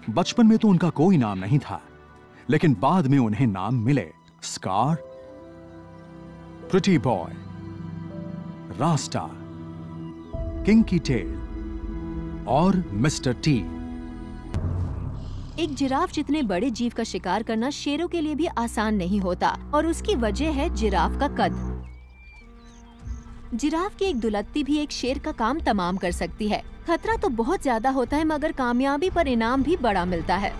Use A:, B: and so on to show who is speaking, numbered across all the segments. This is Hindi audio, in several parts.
A: बचपन में तो उनका कोई नाम नहीं था, लेकिन बाद में उन्हें नाम मिले। Scar, pretty boy, Rasta, kinky tail और मिस्टर टी।
B: एक जिराफ जितने बड़े जीव का शिकार करना शेरों के लिए भी आसान नहीं होता, और उसकी वजह है जिराफ का कद। जिराफ की एक दुलत्ती भी एक शेर का काम तमाम कर सकती है। खतरा तो बहुत ज्यादा होता है, मगर कामयाबी पर इनाम भी बड़ा मिलता है।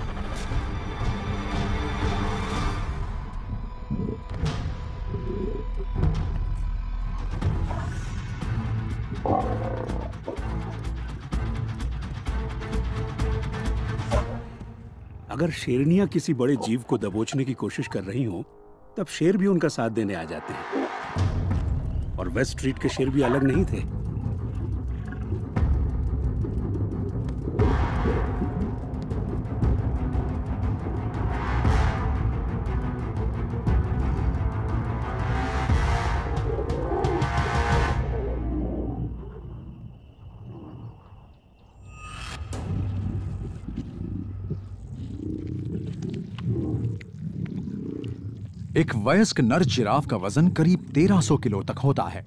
C: अगर शेरनियां किसी बड़े जीव को दबोचने की कोशिश कर रही हों, तब शेर भी उनका साथ देने आ जाते हैं। और वेस्ट स्ट्रीट के शेर भी अलग नहीं थे।
A: एक वयस्क नर जिराफ का वजन करीब 1300 किलो तक होता है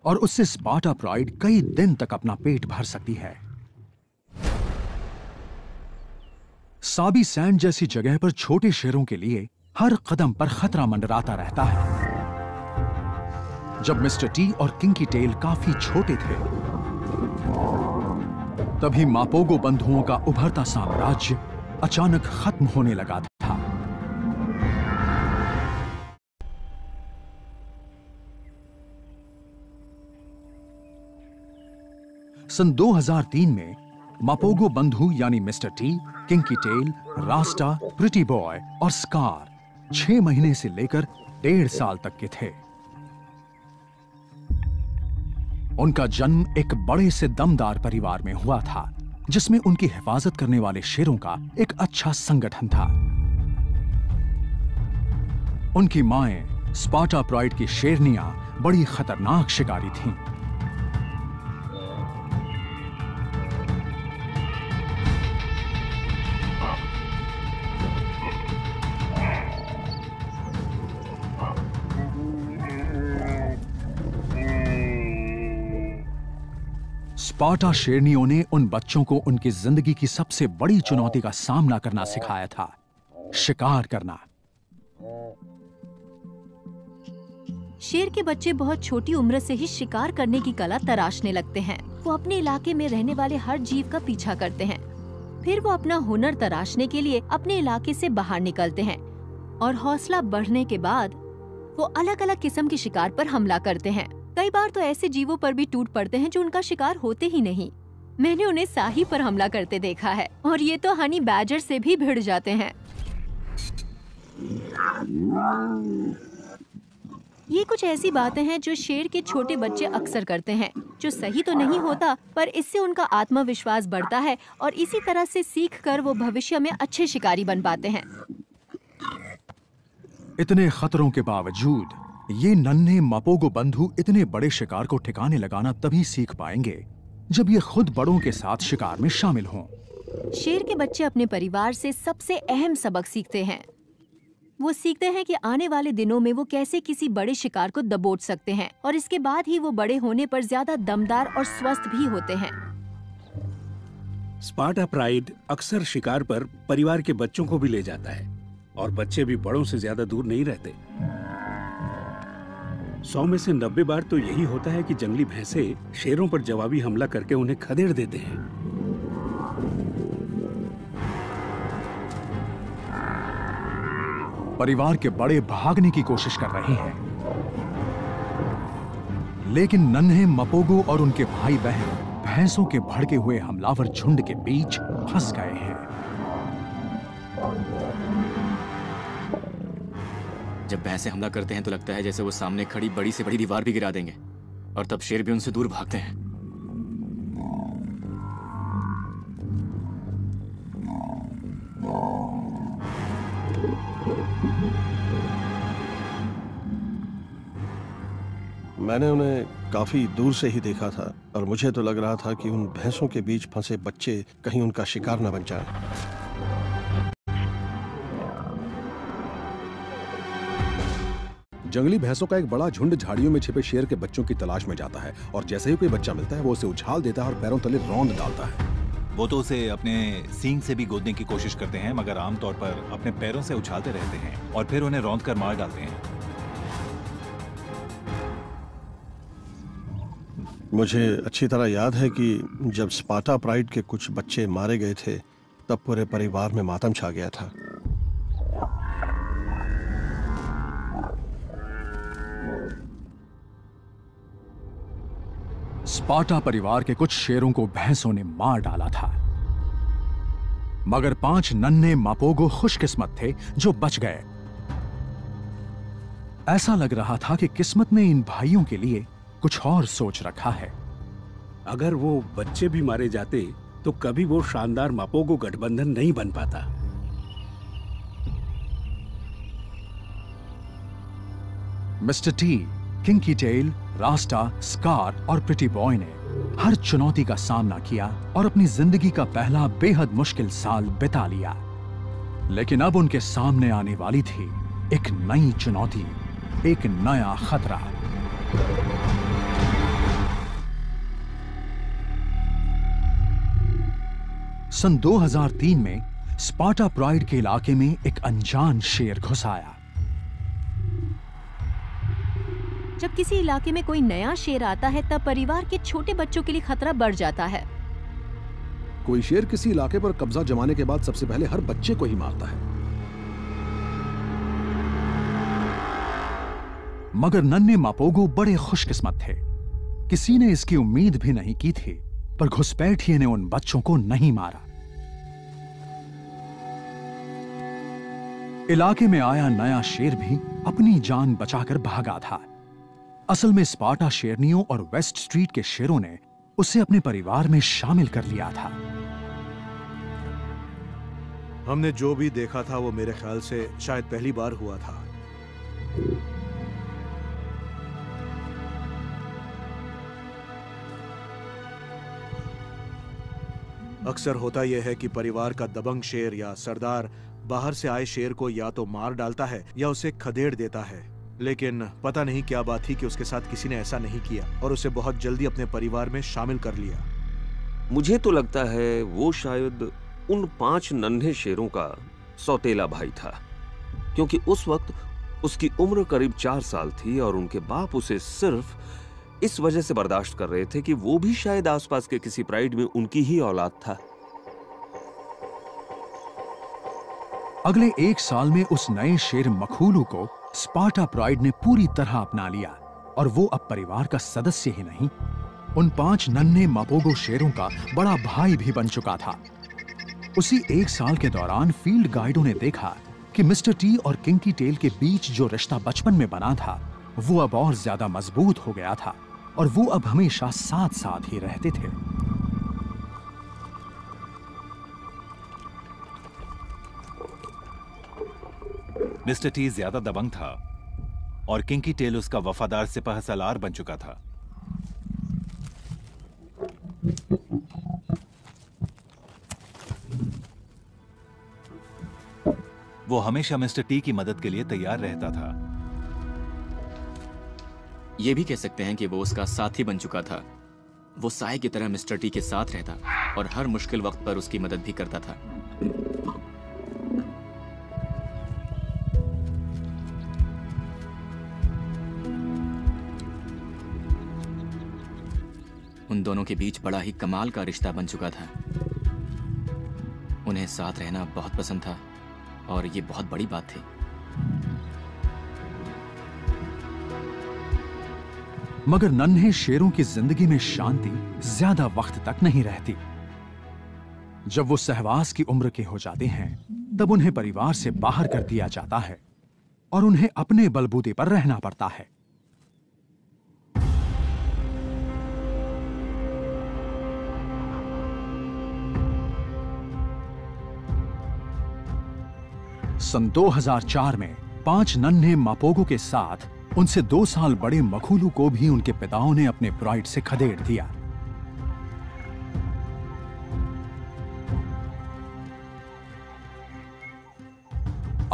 A: और उससे स्पार्टा प्राइड कई दिन तक अपना पेट भर सकती है। साबी सैंड जैसी जगह पर छोटे शेरों के लिए हर कदम पर खतरा मंडराता रहता है। जब मिस्टर टी और किंकी टेल काफी छोटे थे, तभी मापोगो बंधुओं का उभरता साम्राज्य अचानक खत्म होने लगा था। सन 2003 में मापोगो बंधु यानी mister T, kinky tail, Rasta, pretty boy और स्कार 6 महीने से लेकर 1.5 साल तक के थे। उनका जन्म एक बड़े से दमदार परिवार में हुआ था, जिसमें उनकी हिफाजत करने वाले शेरों का एक अच्छा संगठन था। उनकी माएं स्पार्टा प्राइड की शेरनियां बड़ी खतरनाक शिकारी थीं। स्पार्टा शेरनियों ने उन बच्चों को उनकी जिंदगी की सबसे बड़ी चुनौती का सामना करना सिखाया था, शिकार करना।
B: शेर के बच्चे बहुत छोटी उम्र से ही शिकार करने की कला तराशने लगते हैं। वो अपने इलाके में रहने वाले हर जीव का पीछा करते हैं। फिर वो अपना हुनर तराशने के लिए अपने इलाके से बाहर निकलते हैं और हौसला बढ़ने के बाद वो अलग अलग किस्म के शिकार पर हमला करते हैं। कई बार तो ऐसे जीवों पर भी टूट पड़ते हैं जो उनका शिकार होते ही नहीं। मैंने उन्हें साही पर हमला करते देखा है, और ये तो हनी बैजर से भी भिड़ जाते हैं। ये कुछ ऐसी बातें हैं जो शेर के छोटे बच्चे अक्सर करते हैं, जो सही तो नहीं होता, पर इससे उनका आत्मविश्वास बढ़ता है और इसी तरह से सीखकर वो भविष्य में अच्छे शिकारी बन पाते हैं।
A: इतने खतरों के बावजूद ये नन्हे मापोगो बंधु इतने बड़े शिकार को ठिकाने लगाना तभी सीख पाएंगे जब ये खुद बड़ों के साथ शिकार में शामिल हों।
B: शेर के बच्चे अपने परिवार से सबसे अहम सबक सीखते हैं। वो सीखते हैं कि आने वाले दिनों में वो कैसे किसी बड़े शिकार को दबोच सकते हैं, और इसके बाद ही वो बड़े होने पर ज्यादा दमदार और स्वस्थ भी होते हैं।
C: स्पार्टा प्राइड अक्सर शिकार पर परिवार के बच्चों को भी ले जाता है, और बच्चे भी बड़ों से ज्यादा दूर नहीं रहते। 100 में से 90 बार तो यही होता है कि जंगली भैंसे शेरों पर जवाबी हमला करके उन्हें खदेड़ देते हैं।
A: परिवार के बड़े भागने की कोशिश कर रहे हैं, लेकिन नन्हे मापोगो और उनके भाई बहन भैंसों के भड़के हुए हमलावर झुंड के बीच फंस गए हैं।
D: जब भैंसे हमला करते हैं तो लगता है जैसे वो सामने खड़ी बड़ी से बड़ी दीवार भी गिरा देंगे, और तब शेर भी उनसे दूर भागते हैं।
E: मैंने उन्हें काफी दूर से ही देखा था और मुझे तो लग रहा था कि उन भैंसों के बीच फंसे बच्चे कहीं उनका शिकार न बन जाए।
F: जंगली भैंसों का एक बड़ा झुंड झाड़ियों में छिपे शेर के बच्चों की तलाश में जाता है और जैसे ही कोई बच्चा मिलता है वो उसे उछाल देता है और पैरों तले रौंद डालता है।
G: वो तो उसे अपने सींग से भी गोदने की कोशिश करते हैं, मगर आमतौर पर अपने पैरों से उछालते रहते हैं और फिर उन्हें रौंद कर मार डालते हैं।
E: मुझे अच्छी तरह याद है कि जब स्पार्टा प्राइड के कुछ बच्चे मारे गए थे तब पूरे परिवार में मातम छा गया था।
A: स्पार्टा परिवार के कुछ शेरों को भैंसों ने मार डाला था, मगर 5 नन्हे मापोगो खुशकिस्मत थे जो बच गए। ऐसा लग रहा था कि किस्मत ने इन भाइयों के लिए कुछ और सोच रखा है।
C: अगर वो बच्चे भी मारे जाते तो कभी वो शानदार मापोगो गठबंधन नहीं बन पाता।
A: Mister T, kinky tail, Rasta, Scar और प्रिटी बॉय ने हर चुनौती का सामना किया और अपनी जिंदगी का पहला बेहद मुश्किल साल बिता लिया। लेकिन अब उनके सामने आने वाली थी एक नई चुनौती, एक नया खतरा। सन 2003 में स्पार्टा प्राइड के इलाके में एक अनजान शेर घुस आया।
B: जब किसी इलाके में कोई नया शेर आता है तब परिवार के छोटे बच्चों के लिए खतरा बढ़ जाता है।
F: कोई शेर किसी इलाके पर कब्जा जमाने के बाद सबसे पहले हर बच्चे को ही मारता है।
A: मगर नन्हे मापोगो बड़े खुशकिस्मत थे। किसी ने इसकी उम्मीद भी नहीं की थी, पर घुसपैठिए ने उन बच्चों को नहीं मारा। इलाके में आया नया शेर भी अपनी जान बचाकर भागा था। असल में स्पार्टा शेरनियों और वेस्ट स्ट्रीट के शेरों ने उसे अपने परिवार में शामिल कर लिया था।
H: हमने जो भी देखा था वो मेरे ख्याल से शायद पहली बार हुआ था। अक्सर होता यह है कि परिवार का दबंग शेर या सरदार बाहर से आए शेर को या तो मार डालता है या उसे खदेड़ देता है, लेकिन पता नहीं क्या बात थी कि उसके साथ किसी ने ऐसा नहीं किया और उसे बहुत जल्दी अपने परिवार में शामिल कर लिया।
I: मुझे तो लगता है वो शायद उन 5 नन्हे शेरों का सौतेला भाई था, क्योंकि उस वक्त उसकी उम्र करीब 4 साल थी और उनके बाप उसे सिर्फ इस वजह से बर्दाश्त कर रहे थे कि वो भी शायद आसपास के किसी प्राइड में उनकी ही औलाद था।
A: अगले 1 साल में उस नए शेर मखूलू को स्पार्टा प्राइड ने पूरी तरह अपना लिया और वो अब परिवार का सदस्य ही नहीं, उन 5 नन्हे मापोगो शेरों का बड़ा भाई भी बन चुका था। उसी 1 साल के दौरान फील्ड गाइडों ने देखा कि मिस्टर टी और किंकी टेल के बीच जो रिश्ता बचपन में बना था वो अब और ज्यादा मजबूत हो गया था और वो अब हमेशा साथ साथ ही रहते थे।
G: मिस्टर टी ज्यादा दबंग था और किंकी टेल उसका वफादार सिपाह सलार बन चुका था। वो हमेशा मिस्टर टी की मदद के लिए तैयार रहता था।
D: ये भी कह सकते हैं कि वो उसका साथी बन चुका था। वो साए की तरह मिस्टर टी के साथ रहता और हर मुश्किल वक्त पर उसकी मदद भी करता था। उन दोनों के बीच बड़ा ही कमाल का रिश्ता बन चुका था। उन्हें साथ रहना बहुत पसंद था और ये बहुत बड़ी बात थी।
A: मगर नन्हे शेरों की जिंदगी में शांति ज्यादा वक्त तक नहीं रहती। जब वो सहवास की उम्र के हो जाते हैं तब उन्हें परिवार से बाहर कर दिया जाता है और उन्हें अपने बलबूते पर रहना पड़ता है। सन 2004 में 5 नन्हे मापोगो के साथ उनसे 2 साल बड़े मखूलू को भी उनके पिताओं ने अपने प्राइड से खदेड़ दिया।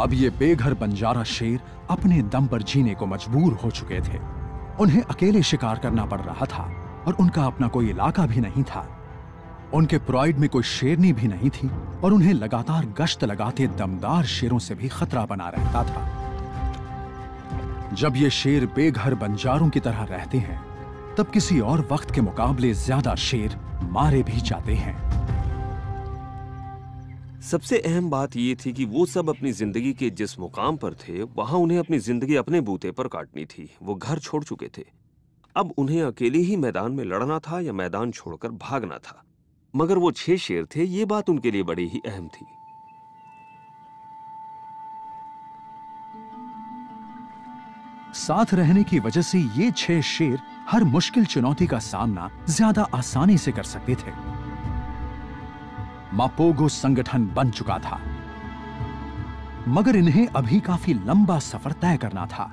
A: अब ये बेघर बंजारा शेर अपने दम पर जीने को मजबूर हो चुके थे। उन्हें अकेले शिकार करना पड़ रहा था और उनका अपना कोई इलाका भी नहीं था। उनके प्राइड में कोई शेरनी भी नहीं थी और उन्हें लगातार गश्त लगाते दमदार शेरों से भी खतरा बना रहता था। जब ये शेर बेघर बंजारों की तरह रहते हैं, तब किसी और वक्त के मुकाबले ज्यादा शेर मारे भी जाते हैं।
I: सबसे अहम बात यह थी कि वो सब अपनी जिंदगी के जिस मुकाम पर थे, वहां उन्हें अपनी जिंदगी अपने बूते पर काटनी थी। वो घर छोड़ चुके थे। अब उन्हें अकेले ही मैदान में लड़ना था या मैदान छोड़कर भागना था। मगर वो 6 शेर थे, ये बात उनके लिए बड़ी ही अहम थी।
A: साथ रहने की वजह से ये 6 शेर हर मुश्किल चुनौती का सामना ज्यादा आसानी से कर सकते थे। मापोगो संगठन बन चुका था, मगर इन्हें अभी काफी लंबा सफर तय करना था।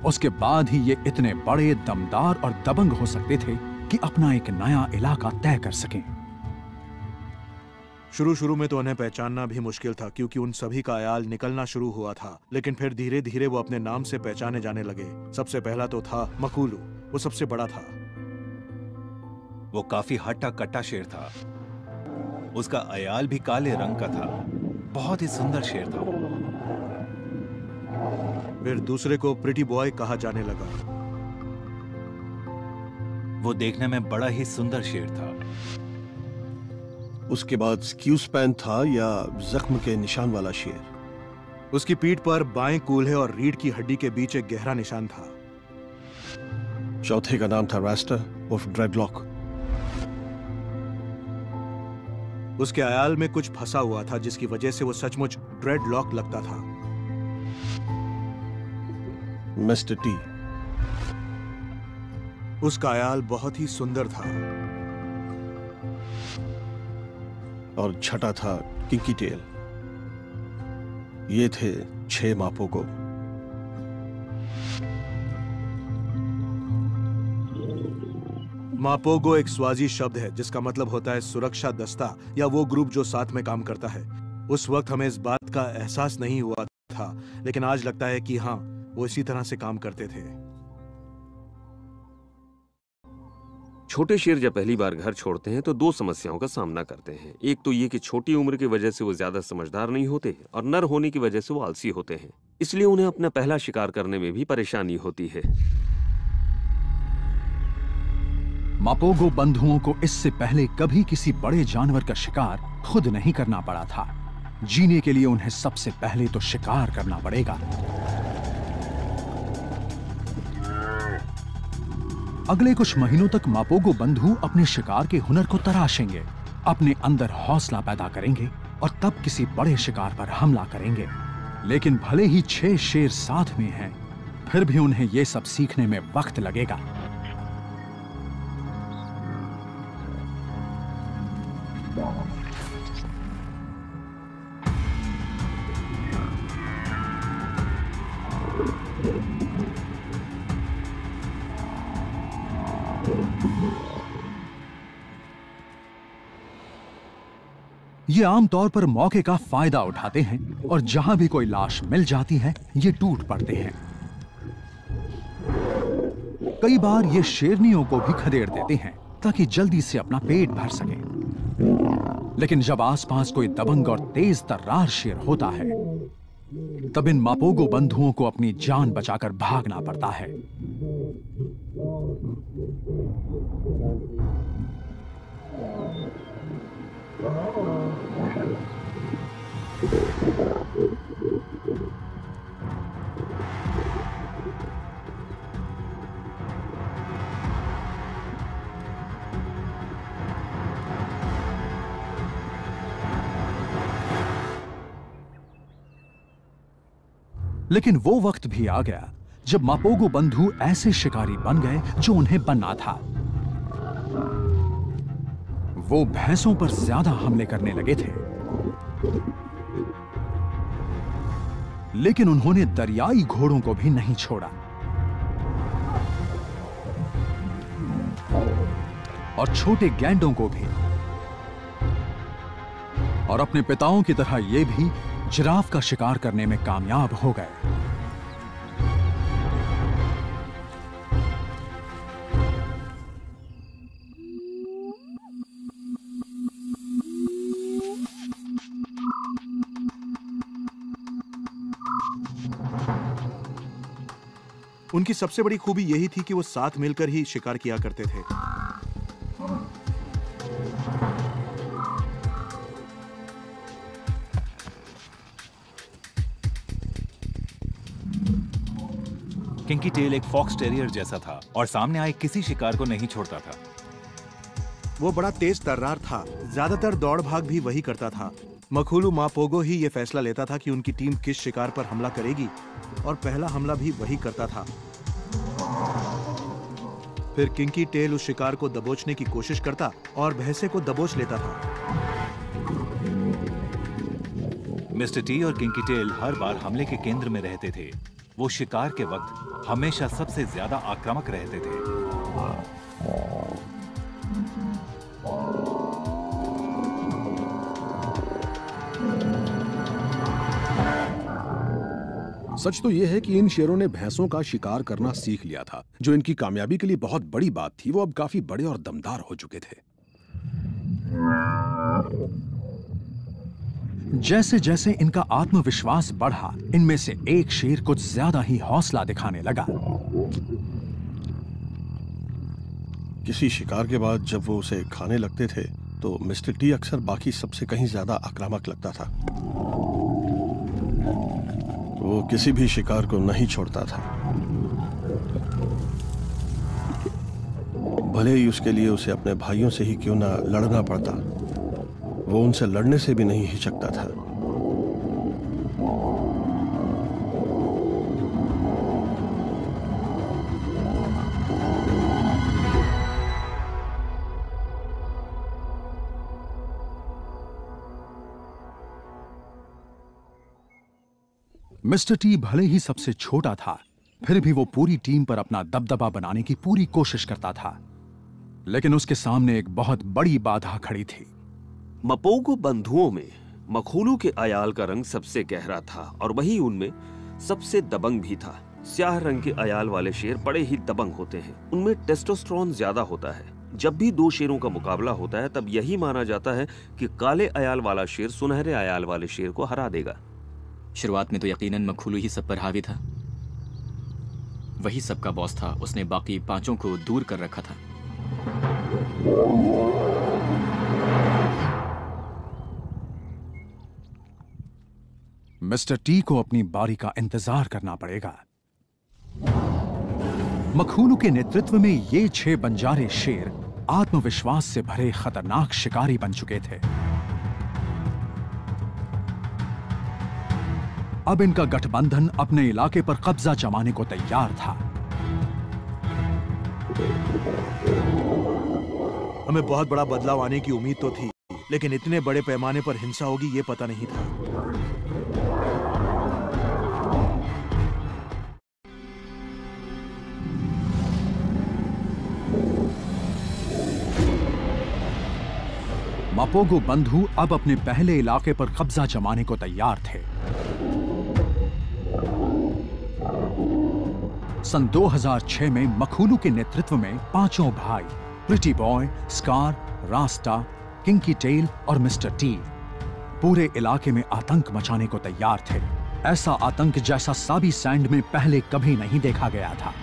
A: उसके बाद ही ये इतने बड़े, दमदार और दबंग हो सकते थे कि अपना एक नया इलाका तय कर सकें।
H: शुरू में तो उन्हें पहचानना भी मुश्किल था, क्योंकि उन सभी का आयाल निकलना शुरू हुआ था। लेकिन फिर धीरे धीरे वो अपने नाम से पहचाने जाने लगे। सबसे पहला तो था मकूलू। वो सबसे बड़ा था।
G: वो काफी हट्टा कट्टा शेर था। उसका अयाल भी काले रंग का था। बहुत ही सुंदर शेर था वो।
H: फिर दूसरे को प्रिटी बॉय कहा जाने लगा।
G: वो देखने में बड़ा ही सुंदर शेर था।
E: उसके बाद स्क्यूस्पैन था, या जख्म के निशान वाला शेर।
H: उसकी पीठ पर बाएं कूल्हे और रीढ़ की हड्डी के बीच एक गहरा निशान था।
E: चौथे का नाम था रास्टर उर्फ ड्रेडलॉक।
H: उसके आयाल में कुछ फंसा हुआ था, जिसकी वजह से वो सचमुच ड्रेडलॉक लगता था।
E: Mister T.
H: उसका आयाल बहुत ही सुंदर था।
E: और छठा था किंकी टेल। ये थे 6 मापोगो।
H: मापोगो एक स्वाजी शब्द है, जिसका मतलब होता है सुरक्षा दस्ता या वो ग्रुप जो साथ में काम करता है। उस वक्त हमें इस बात का एहसास नहीं हुआ था, लेकिन आज लगता है कि हाँ, वो इसी तरह से काम करते थे।
I: छोटे शेर जब पहली बार घर छोड़ते हैं तो 2 समस्याओं का सामना करते हैं। एक तो ये कि छोटी उम्र की वजह से वो ज्यादा समझदार नहीं होते, और नर होने की वजह से वो आलसी होते हैं। इसलिए उन्हें अपना पहला शिकार करने में भी परेशानी होती है।
A: मापोगो बंधुओं को इससे पहले कभी किसी बड़े जानवर का शिकार खुद नहीं करना पड़ा था। जीने के लिए उन्हें सबसे पहले तो शिकार करना पड़ेगा। अगले कुछ महीनों तक मापोगो बंधु अपने शिकार के हुनर को तराशेंगे, अपने अंदर हौसला पैदा करेंगे और तब किसी बड़े शिकार पर हमला करेंगे। लेकिन भले ही 6 शेर साथ में हैं, फिर भी उन्हें यह सब सीखने में वक्त लगेगा। ये आमतौर पर मौके का फायदा उठाते हैं और जहां भी कोई लाश मिल जाती है, ये टूट पड़ते हैं। कई बार ये शेरनियों को भी खदेड़ देते हैं ताकि जल्दी से अपना पेट भर सके। लेकिन जब आसपास कोई दबंग और तेज तर्रार शेर होता है, तब इन मापोगो बंधुओं को अपनी जान बचाकर भागना पड़ता है। लेकिन वो वक्त भी आ गया जब मापोगो बंधु ऐसे शिकारी बन गए जो उन्हें बनना था। वो भैंसों पर ज्यादा हमले करने लगे थे, लेकिन उन्होंने दरियाई घोड़ों को भी नहीं छोड़ा। और छोटे गैंडों को भी, और अपने पिताओं की तरह ये भी जिराफ का शिकार करने में कामयाब हो गए।
H: उनकी सबसे बड़ी खूबी यही थी कि वो साथ मिलकर ही शिकार किया करते थे।
G: किंकी टेल एक फॉक्स टेरियर जैसा था और सामने आए किसी शिकार को नहीं छोड़ता था।
H: वो बड़ा तेज तर्रार था, ज्यादातर दौड़ भाग भी वही करता था। मखुलू मापोगो ही ये फैसला लेता था कि उनकी टीम किस शिकार पर हमला करेगी, और पहला हमला भी वही करता था। फिर किंकी टेल उस शिकार को दबोचने की कोशिश करता और भैंसे को दबोच लेता था।
G: मिस्टर टी और किंकी टेल हर बार हमले के केंद्र में रहते थे। वो शिकार के वक्त हमेशा सबसे ज्यादा आक्रामक रहते थे।
F: सच तो यह है कि इन शेरों ने भैंसों का शिकार करना सीख लिया था, जो इनकी कामयाबी के लिए बहुत बड़ी बात थी। वो अब काफी बड़े और दमदार हो चुके थे।
A: जैसे जैसे इनका आत्मविश्वास बढ़ा, इनमें से एक शेर कुछ ज्यादा ही हौसला दिखाने लगा।
E: किसी शिकार के बाद जब वो उसे खाने लगते थे तो मिस्टर टी अक्सर बाकी सबसे कहीं ज्यादा आक्रामक लगता था। वो किसी भी शिकार को नहीं छोड़ता था, भले ही उसके लिए उसे अपने भाइयों से ही क्यों ना लड़ना पड़ता। वो उनसे लड़ने से भी नहीं हिचकता था।
A: मिस्टर टी भले ही सबसे छोटा था, फिर भी वो पूरी टीम पर अपना दबदबा बनाने की पूरी कोशिश करता था। लेकिन उसके सामने एक बहुत बड़ी बाधा खड़ी थी।
I: मपोगो बंधुओं में मखुलू के अयाल का रंग सबसे गहरा था और वही उनमें सबसे दबंग भी था। स्याह रंग के अयाल वाले शेर बड़े ही दबंग होते हैं। उनमें टेस्टोस्टेरोन ज्यादा होता है। जब भी दो शेरों का मुकाबला होता है तब यही माना जाता है कि काले अयाल वाला शेर सुनहरे अयाल वाले शेर को हरा देगा।
D: शुरुआत में तो यकीनन मखुलू ही सब पर हावी था। वही सबका बॉस था। उसने बाकी पांचों को दूर कर रखा था।
A: मिस्टर टी को अपनी बारी का इंतजार करना पड़ेगा। मखुलू के नेतृत्व में ये 6 बंजारे शेर आत्मविश्वास से भरे खतरनाक शिकारी बन चुके थे। अब इनका गठबंधन अपने इलाके पर कब्जा जमाने को तैयार था।
H: हमें बहुत बड़ा बदलाव आने की उम्मीद तो थी, लेकिन इतने बड़े पैमाने पर हिंसा होगी ये पता नहीं था।
A: मापोगो बंधु अब अपने पहले इलाके पर कब्जा जमाने को तैयार थे। सन 2006 में मखुलू के नेतृत्व में पांचों भाई pretty boy, Scar, Rasta, kinky tail और मिस्टर टी पूरे इलाके में आतंक मचाने को तैयार थे। ऐसा आतंक जैसा साबी सैंड में पहले कभी नहीं देखा गया था।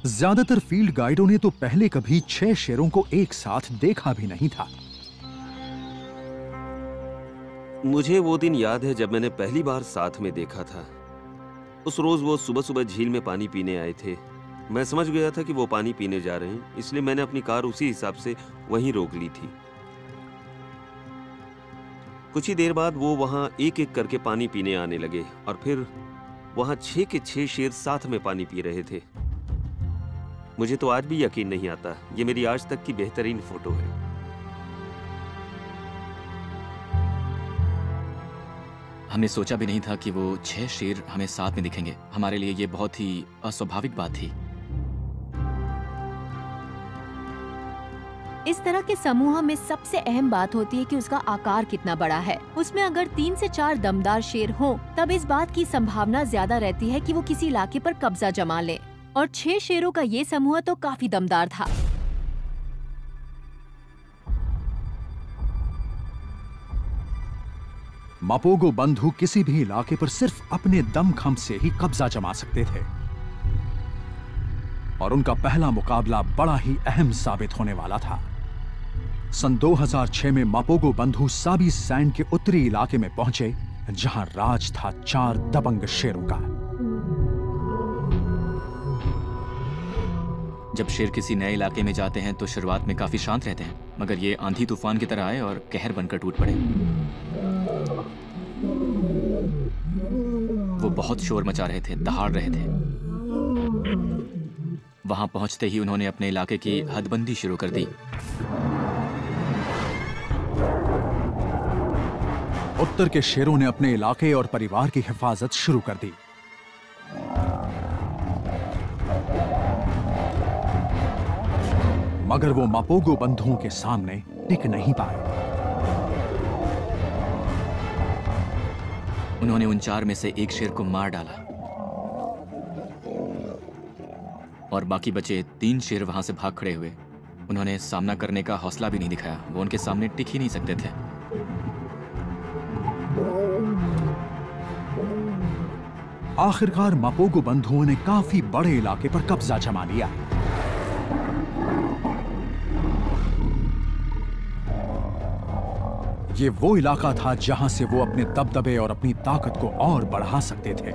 A: ज्यादातर फील्ड गाइडों ने तो पहले कभी 6 शेरों को एक साथ देखा भी नहीं था।
I: मुझे वो दिन याद है जब मैंने पहली बार साथ में देखा था। उस रोज वो सुबह सुबह झील में पानी पीने आए थे। मैं समझ गया था कि वो पानी पीने जा रहे हैं, इसलिए मैंने अपनी कार उसी हिसाब से वहीं रोक ली थी। कुछ ही देर बाद वो वहां एक एक करके पानी पीने आने लगे और फिर वहां 6 के 6 शेर साथ में पानी पी रहे थे। मुझे तो आज भी यकीन नहीं आता। ये मेरी आज तक की बेहतरीन फोटो है।
D: हमने सोचा भी नहीं था कि वो 6 शेर हमें साथ में दिखेंगे। हमारे लिए ये बहुत ही अस्वाभाविक बात थी।
B: इस तरह के समूह में सबसे अहम बात होती है कि उसका आकार कितना बड़ा है। उसमें अगर 3 से 4 दमदार शेर हों, तब इस बात की संभावना ज्यादा रहती है कि वो किसी इलाके पर कब्जा जमा लें। और 6 शेरों का ये समूह तो काफी दमदार था।
A: मापोगो बंधु किसी भी इलाके पर सिर्फ अपने दमखम से ही कब्जा जमा सकते थे और उनका पहला मुकाबला बड़ा ही अहम साबित होने वाला था। सन 2006 में मापोगो बंधु साबी सैंड के उत्तरी इलाके में पहुंचे, जहां राज था 4 दबंग शेरों का।
D: जब शेर किसी नए इलाके में जाते हैं तो शुरुआत में काफी शांत रहते हैं, मगर ये आंधी तूफान की तरह आए और कहर बनकर टूट पड़े। वो बहुत शोर मचा रहे थे, दहाड़ रहे थे। वहां पहुंचते ही उन्होंने अपने इलाके की हदबंदी शुरू कर दी।
A: उत्तर के शेरों ने अपने इलाके और परिवार की हिफाजत शुरू कर दी। मगर वो मापोगो बंधुओं के सामने टिक नहीं पाए।
D: उन्होंने उन 4 में से एक शेर को मार डाला और बाकी बचे 3 शेर वहां से भाग खड़े हुए। उन्होंने सामना करने का हौसला भी नहीं दिखाया। वो उनके सामने टिक ही नहीं सकते थे।
A: आखिरकार मापोगो बंधुओं ने काफी बड़े इलाके पर कब्जा जमा लिया। ये वो इलाका था जहां से वो अपने दबदबे और अपनी ताकत को और बढ़ा सकते थे।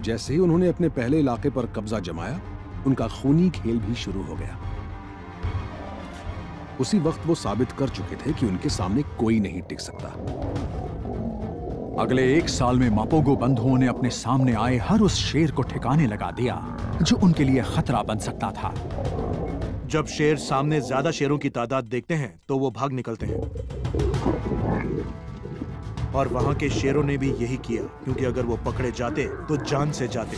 F: जैसे ही उन्होंने अपने पहले इलाके पर कब्जा जमाया, उनका खूनी खेल भी शुरू हो गया। उसी वक्त वो साबित कर चुके थे कि उनके सामने कोई नहीं टिक सकता।
A: अगले 1 साल में मापोगो बंधुओं ने अपने सामने आए हर उस शेर को ठिकाने लगा दिया जो उनके लिए खतरा बन सकता था।
H: जब शेर सामने ज्यादा शेरों की तादाद देखते हैं तो वो भाग निकलते हैं, और वहां के शेरों ने भी यही किया, क्योंकि अगर वो पकड़े जाते तो जान से जाते।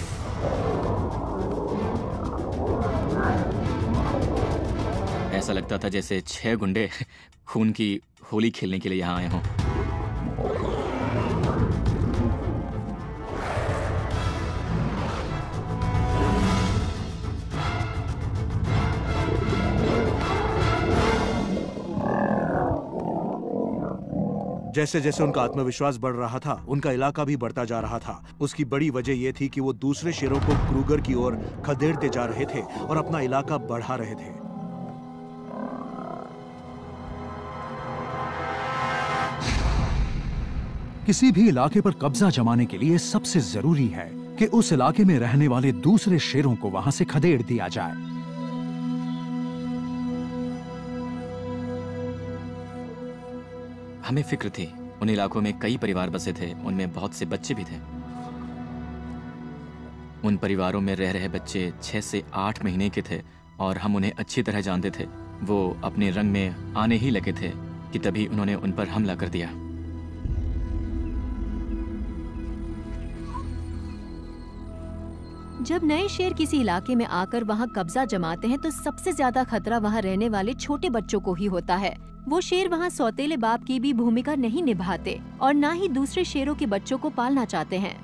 D: ऐसा लगता था जैसे 6 गुंडे खून की होली खेलने के लिए यहाँ आए हों।
H: जैसे जैसे उनका आत्मविश्वास बढ़ रहा था, उनका इलाका भी बढ़ता जा रहा था। उसकी बड़ी वजह यह थी कि वो दूसरे शेरों को क्रूगर की ओर खदेड़ते जा रहे थे और अपना इलाका बढ़ा रहे थे।
A: किसी भी इलाके पर कब्जा जमाने के लिए सबसे जरूरी है कि उस इलाके में रहने वाले दूसरे शेरों को वहां से खदेड़ दिया जाए।
D: हमें फिक्र थी। उन इलाकों में कई परिवार बसे थे, उनमें बहुत से बच्चे भी थे। उन परिवारों में रह रहे बच्चे 6 से 8 महीने के थे और हम उन्हें अच्छी तरह जानते थे। वो अपने रंग में आने ही लगे थे कि तभी उन्होंने उन पर हमला कर दिया।
B: जब नए शेर किसी इलाके में आकर वहां कब्जा जमाते हैं तो सबसे ज्यादा खतरा वहां रहने वाले छोटे बच्चों को ही होता है। वो शेर वहां सौतेले बाप की भी भूमिका नहीं निभाते और ना ही दूसरे शेरों के बच्चों को पालना चाहते हैं।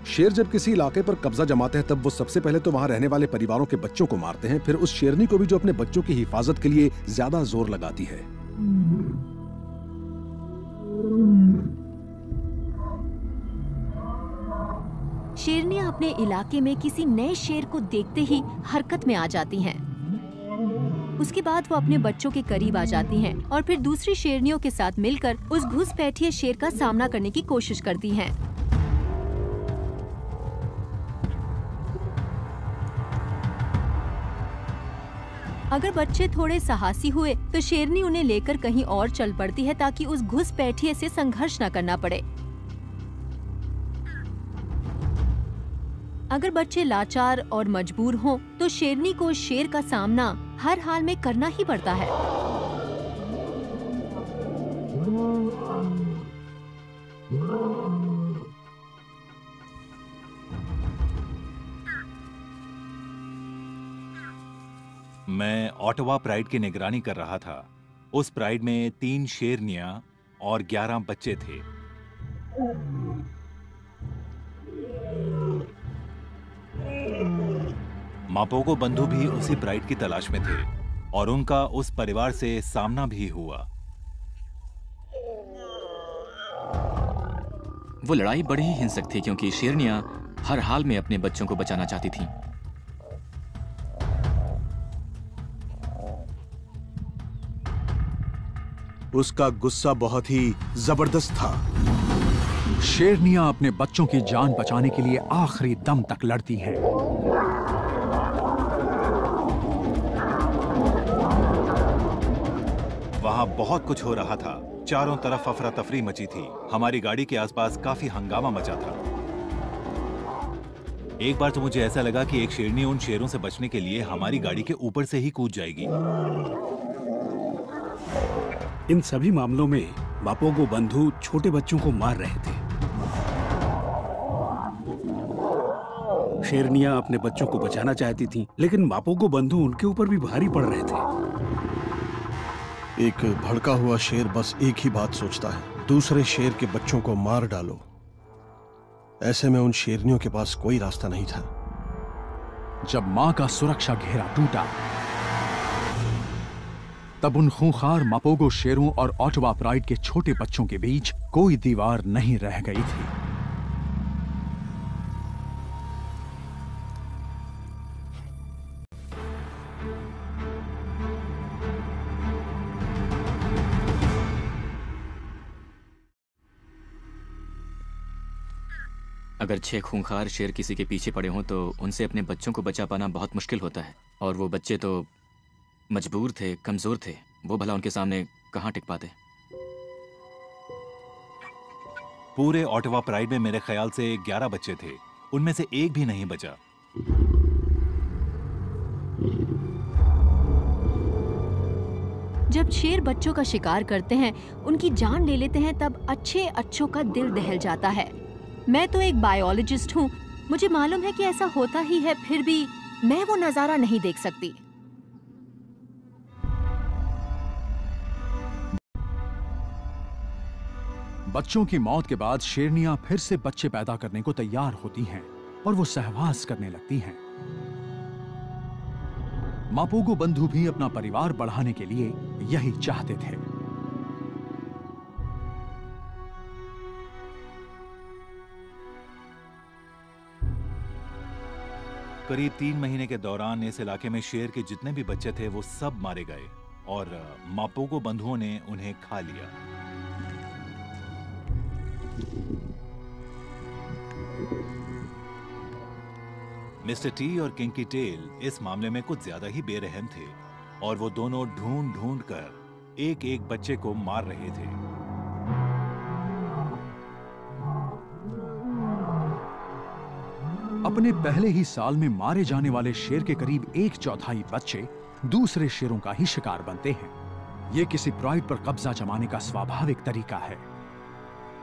F: शेर जब किसी इलाके पर कब्जा जमाते हैं, तब वो सबसे पहले तो वहां रहने वाले परिवारों के बच्चों को मारते हैं, फिर उस शेरनी को भी जो अपने बच्चों की हिफाजत के लिए ज्यादा जोर लगाती है।
B: शेरनियां अपने इलाके में किसी नए शेर को देखते ही हरकत में आ जाती हैं। उसके बाद वो अपने बच्चों के करीब आ जाती हैं और फिर दूसरी शेरनियों के साथ मिलकर उस घुसपैठिए शेर का सामना करने की कोशिश करती हैं। अगर बच्चे थोड़े साहसी हुए तो शेरनी उन्हें लेकर कहीं और चल पड़ती है ताकि उस घुसपैठिए से संघर्ष न करना पड़े। अगर बच्चे लाचार और मजबूर हों तो शेरनी को शेर का सामना हर हाल में करना ही पड़ता है।
G: मैं ऑटवा प्राइड की निगरानी कर रहा था। उस प्राइड में 3 शेरनियां और 11 बच्चे थे। मापोगो बंधु भी उसी प्राइड की तलाश में थे और उनका उस परिवार से सामना भी हुआ।
D: वो लड़ाई बड़ी ही हिंसक थी क्योंकि शेरनियां हर हाल में अपने बच्चों को बचाना चाहती थीं।
H: उसका गुस्सा बहुत ही जबरदस्त था।
A: शेरनियां अपने बच्चों की जान बचाने के लिए आखिरी दम तक लड़ती हैं।
G: वहां बहुत कुछ हो रहा था। चारों तरफ अफरा तफरी मची थी। हमारी गाड़ी के आसपास काफी हंगामा मचा था। एक बार तो मुझे ऐसा लगा कि एक शेरनी उन शेरों से बचने के लिए हमारी गाड़ी के ऊपर से ही कूद जाएगी।
C: इन सभी मामलों में मापोगो बंधु छोटे बच्चों को मार रहे थे। शेरनियां अपने बच्चों को बचाना चाहती थीं, लेकिन मापोगो बंधु उनके ऊपर भी भारी पड़ रहे थे।
E: एक भड़का हुआ शेर बस एक ही बात सोचता है, दूसरे शेर के बच्चों को मार डालो। ऐसे में उन शेरनियों के पास कोई रास्ता नहीं था।
A: जब मां का सुरक्षा घेरा टूटा, तब उन खूंखार मापोगो शेरों और ऑटवा प्राइड के छोटे बच्चों के बीच कोई दीवार नहीं रह गई थी।
D: अगर 6 खूंखार शेर किसी के पीछे पड़े हों तो उनसे अपने बच्चों को बचा पाना बहुत मुश्किल होता है। और वो बच्चे तो मजबूर थे, कमजोर थे। वो भला उनके सामने कहां टिक पाते।
G: पूरे ऑटवा प्राइड में मेरे ख्याल से 11 बच्चे थे। उनमें से एक भी नहीं बचा।
B: जब शेर बच्चों का शिकार करते हैं, उनकी जान ले लेते हैं, तब अच्छे अच्छों का दिल दहल जाता है। मैं तो एक बायोलॉजिस्ट हूँ, मुझे मालूम है कि ऐसा होता ही है, फिर भी मैं वो नजारा नहीं देख सकती।
A: बच्चों की मौत के बाद शेरनियां फिर से बच्चे पैदा करने को तैयार होती हैं और वो सहवास करने लगती हैं। मापोगो बंधु भी अपना परिवार बढ़ाने के लिए यही चाहते थे।
G: करीब 3 महीने के दौरान इस इलाके में शेर के जितने भी बच्चे थे वो सब मारे गए और मापोगो बंधुओं ने उन्हें खा लिया। मिस्टर टी और किंकी टेल इस मामले में कुछ ज्यादा ही बेरहम थे और वो दोनों ढूंढ ढूंढ कर एक एक बच्चे को मार रहे थे।
A: अपने पहले ही साल में मारे जाने वाले शेर के करीब 1/4 बच्चे दूसरे शेरों का ही शिकार बनते हैं। ये किसी प्राइड पर कब्जा जमाने का स्वाभाविक तरीका है।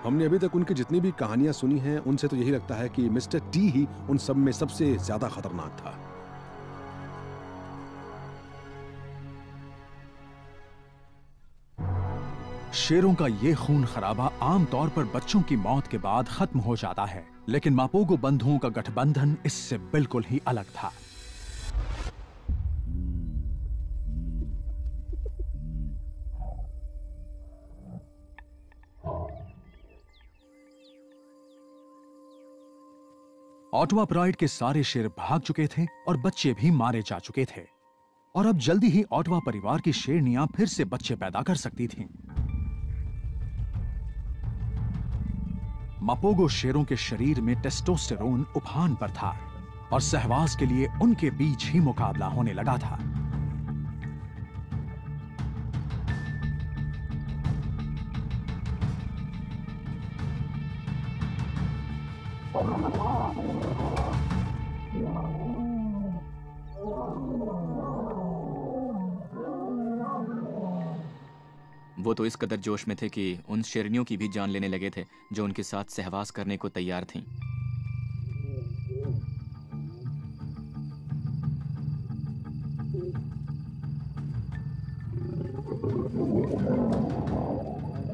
F: हमने अभी तक उनकी जितनी भी कहानियां सुनी हैं, उनसे तो यही लगता है कि मिस्टर टी ही उन सब में सबसे ज्यादा खतरनाक था।
A: शेरों का ये खून खराबा आमतौर पर बच्चों की मौत के बाद खत्म हो जाता है, लेकिन मापोगो बंधुओं का गठबंधन इससे बिल्कुल ही अलग था। ऑटवा प्राइड के सारे शेर भाग चुके थे और बच्चे भी मारे जा चुके थे, और अब जल्दी ही ऑटवा परिवार की शेरनियां फिर से बच्चे पैदा कर सकती थीं। मापोगो शेरों के शरीर में टेस्टोस्टेरोन उफान पर था और सहवास के लिए उनके बीच ही मुकाबला होने लगा था।
D: वो तो इस कदर जोश में थे कि उन शेरनियों की भी जान लेने लगे थे जो उनके साथ सहवास करने को तैयार थीं।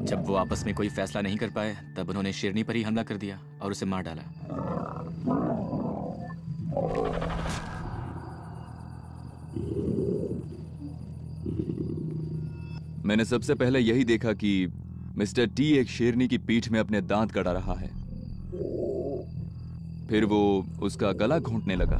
D: जब वो आपस में कोई फैसला नहीं कर पाए तब उन्होंने शेरनी पर ही हमला कर दिया और उसे मार डाला।
J: मैंने सबसे पहले यही देखा कि मिस्टर टी एक शेरनी की पीठ में अपने दांत गड़ा रहा है। फिर वो उसका गला घोंटने लगा।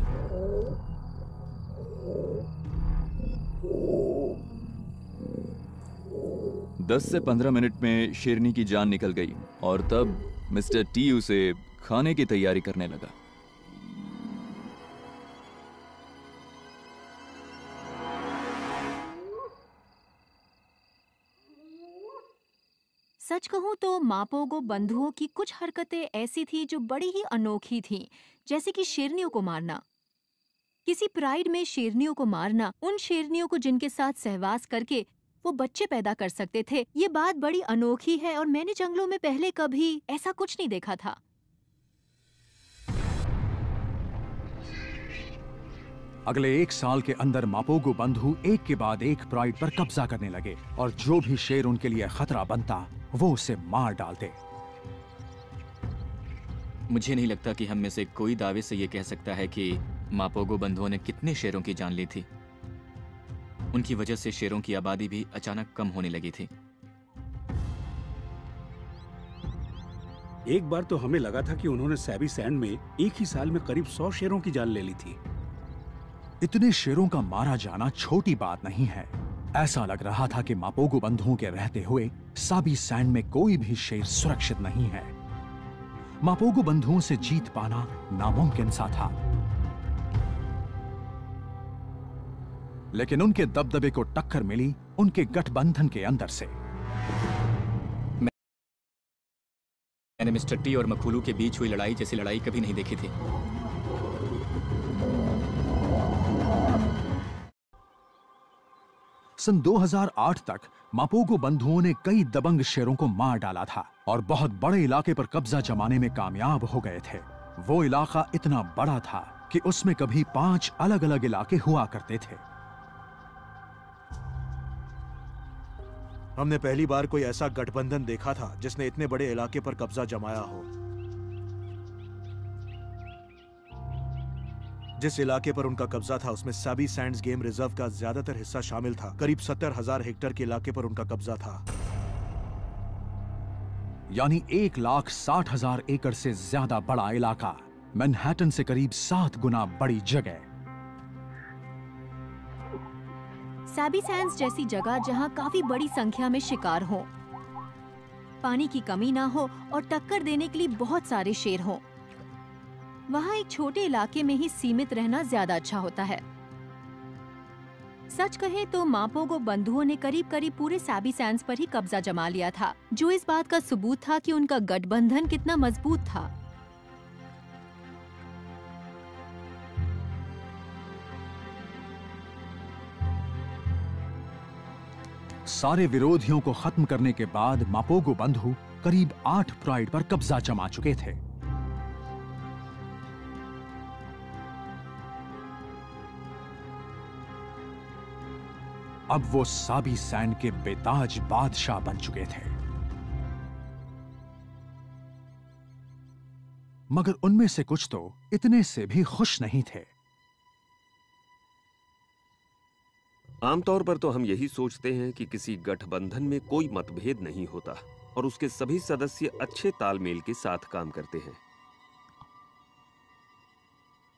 J: दस से 15 मिनट में शेरनी की जान निकल गई और तब मिस्टर टी उसे खाने की तैयारी करने लगा।
B: सच कहूं तो मापोगो बंधुओं की कुछ हरकतें ऐसी थी जो बड़ी ही अनोखी थीं, जैसे कि शेरनियों को मारना। किसी प्राइड में शेरनियों को मारना, उन शेरनियों को जिनके साथ सहवास करके वो बच्चे पैदा कर सकते थे, ये बात बड़ी अनोखी है और मैंने जंगलों में पहले कभी ऐसा कुछ नहीं देखा था।
A: अगले 1 साल के अंदर मापोगो बंधु एक के बाद एक प्राइड पर कब्जा करने लगे और जो भी शेर उनके लिए खतरा बनता वो उसे मार डालते।
D: मुझे नहीं लगता कि हम में से कोई दावे से ये कह सकता है कि मापोगो बंधुओं ने कितने शेरों की जान ली थी। उनकी वजह से शेरों की आबादी भी अचानक कम होने लगी थी।
C: एक बार तो हमें लगा था कि उन्होंने सैबी सैंड में एक ही साल में करीब 100 शेरों की जान ले ली थी।
A: इतने शेरों का मारा जाना छोटी बात नहीं है। ऐसा लग रहा था कि मापोगो बंधुओं के रहते हुए साबी सैंड में कोई भी शेर सुरक्षित नहीं है। मापोगो बंधुओं से जीत पाना नामुमकिन सा था, लेकिन उनके दबदबे को टक्कर मिली उनके गठबंधन के अंदर से।
D: मैंने मिस्टर टी और मखुलू के बीच हुई लड़ाई जैसी लड़ाई कभी नहीं देखी थी।
A: सन 2008 तक मापोगो बंधुओं ने कई दबंग शेरों को मार डाला था और बहुत बड़े इलाके पर कब्जा जमाने में कामयाब हो गए थे। वो इलाका इतना बड़ा था कि उसमें कभी 5 अलग-अलग इलाके हुआ करते थे।
H: हमने पहली बार कोई ऐसा गठबंधन देखा था जिसने इतने बड़े इलाके पर कब्जा जमाया हो। जिस इलाके पर उनका कब्जा था उसमें साबी सैंड्स गेम रिजर्व का ज्यादातर हिस्सा शामिल था। करीब 70,000 हेक्टेयर के इलाके पर उनका कब्जा था,
A: यानी 1,60,000 एकड़ से ज्यादा बड़ा इलाका। मैनहट्टन से करीब 7 गुना बड़ी जगह।
B: सैबी सैंड्स जैसी जगह जहां काफी बड़ी संख्या में शिकार हो, पानी की कमी ना हो और टक्कर देने के लिए बहुत सारे शेर हों, वहां एक छोटे इलाके में ही सीमित रहना ज्यादा अच्छा होता है। सच कहे तो मापोगो बंधुओं ने करीब करीब पूरे सैबी सैंड्स पर ही कब्जा जमा लिया था, जो इस बात का सबूत था कि उनका गठबंधन कितना मजबूत था।
A: सारे विरोधियों को खत्म करने के बाद मापोगो बंधु करीब 8 प्राइड पर कब्जा जमा चुके थे। अब वो साबी सैंड के बेताज बादशाह बन चुके थे। मगर उनमें से कुछ तो इतने से भी खुश नहीं थे।
I: आमतौर पर तो हम यही सोचते हैं कि किसी गठबंधन में कोई मतभेद नहीं होता और उसके सभी सदस्य अच्छे तालमेल के साथ काम करते हैं।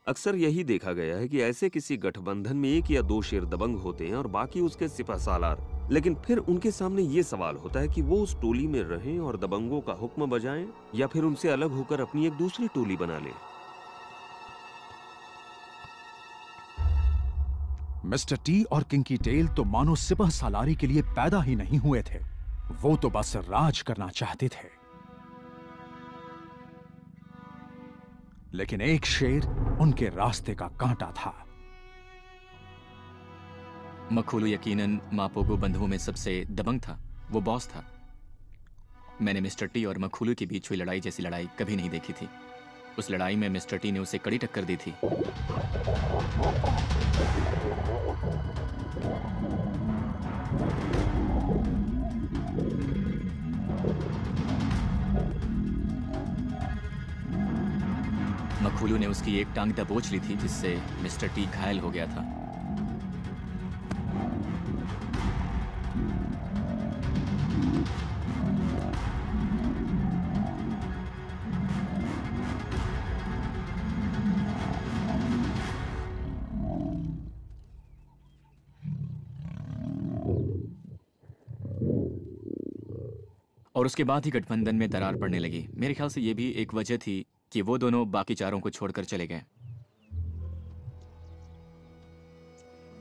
I: अक्सर यही देखा गया है कि ऐसे किसी गठबंधन में 1 या 2 शेर दबंग होते हैं और बाकी उसके सिपहसालार, लेकिन फिर उनके सामने ये सवाल होता है कि वो उस टोली में रहें और दबंगों का हुक्म बजाएं या फिर उनसे अलग होकर अपनी एक दूसरी टोली बना लें।
A: मिस्टर टी और किंकी टेल तो मानो सिपह सालारी के लिए पैदा ही नहीं हुए थे। वो तो बस राज करना चाहते थे। लेकिन एक शेर उनके रास्ते का कांटा था।
D: मखुलू यकीनन मापोगो बंधुओं में सबसे दबंग था। वो बॉस था। मैंने मिस्टर टी और मखुलू के बीच हुई लड़ाई जैसी लड़ाई कभी नहीं देखी थी। उस लड़ाई में मिस्टर टी ने उसे कड़ी टक्कर दी थी। मखूलू ने उसकी एक टांग दबोच ली थी, जिससे मिस्टर टी घायल हो गया था। और उसके बाद ही गठबंधन में दरार पड़ने लगी। मेरे ख्याल से ये भी एक वजह थी कि वो दोनों बाकी चारों को छोड़कर चले गए।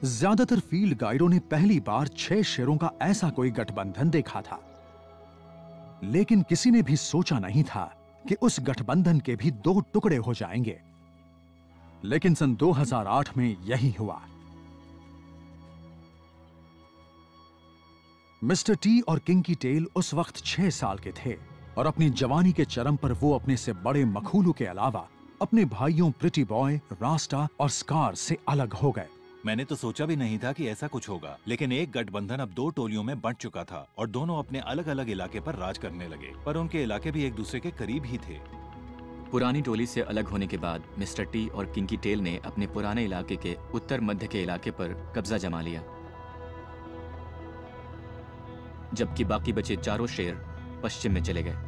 A: ज्यादातर फील्ड गाइडों ने पहली बार 6 शेरों का ऐसा कोई गठबंधन देखा था, लेकिन किसी ने भी सोचा नहीं था कि उस गठबंधन के भी 2 टुकड़े हो जाएंगे। लेकिन सन 2008 में यही हुआ। मिस्टर टी और किंकी टेल उस वक्त 6 साल के थे और अपनी जवानी के चरम पर वो अपने से बड़े मखूलू के अलावा अपने भाइयों प्रिटी बॉय, रास्टा और स्कार से अलग हो गए।
G: मैंने तो सोचा भी नहीं था कि ऐसा कुछ होगा, लेकिन एक गठबंधन अब 2 टोलियों में बंट चुका था और दोनों अपने अलग अलग इलाके पर राज करने लगे, पर उनके इलाके भी एक दूसरे के करीब ही थे।
D: पुरानी टोली से अलग होने के बाद मिस्टर टी और किंकी टेल ने अपने पुराने इलाके के उत्तर मध्य के इलाके पर कब्जा जमा लिया, जबकि बाकी बचे चारों शेर पश्चिम में चले गए।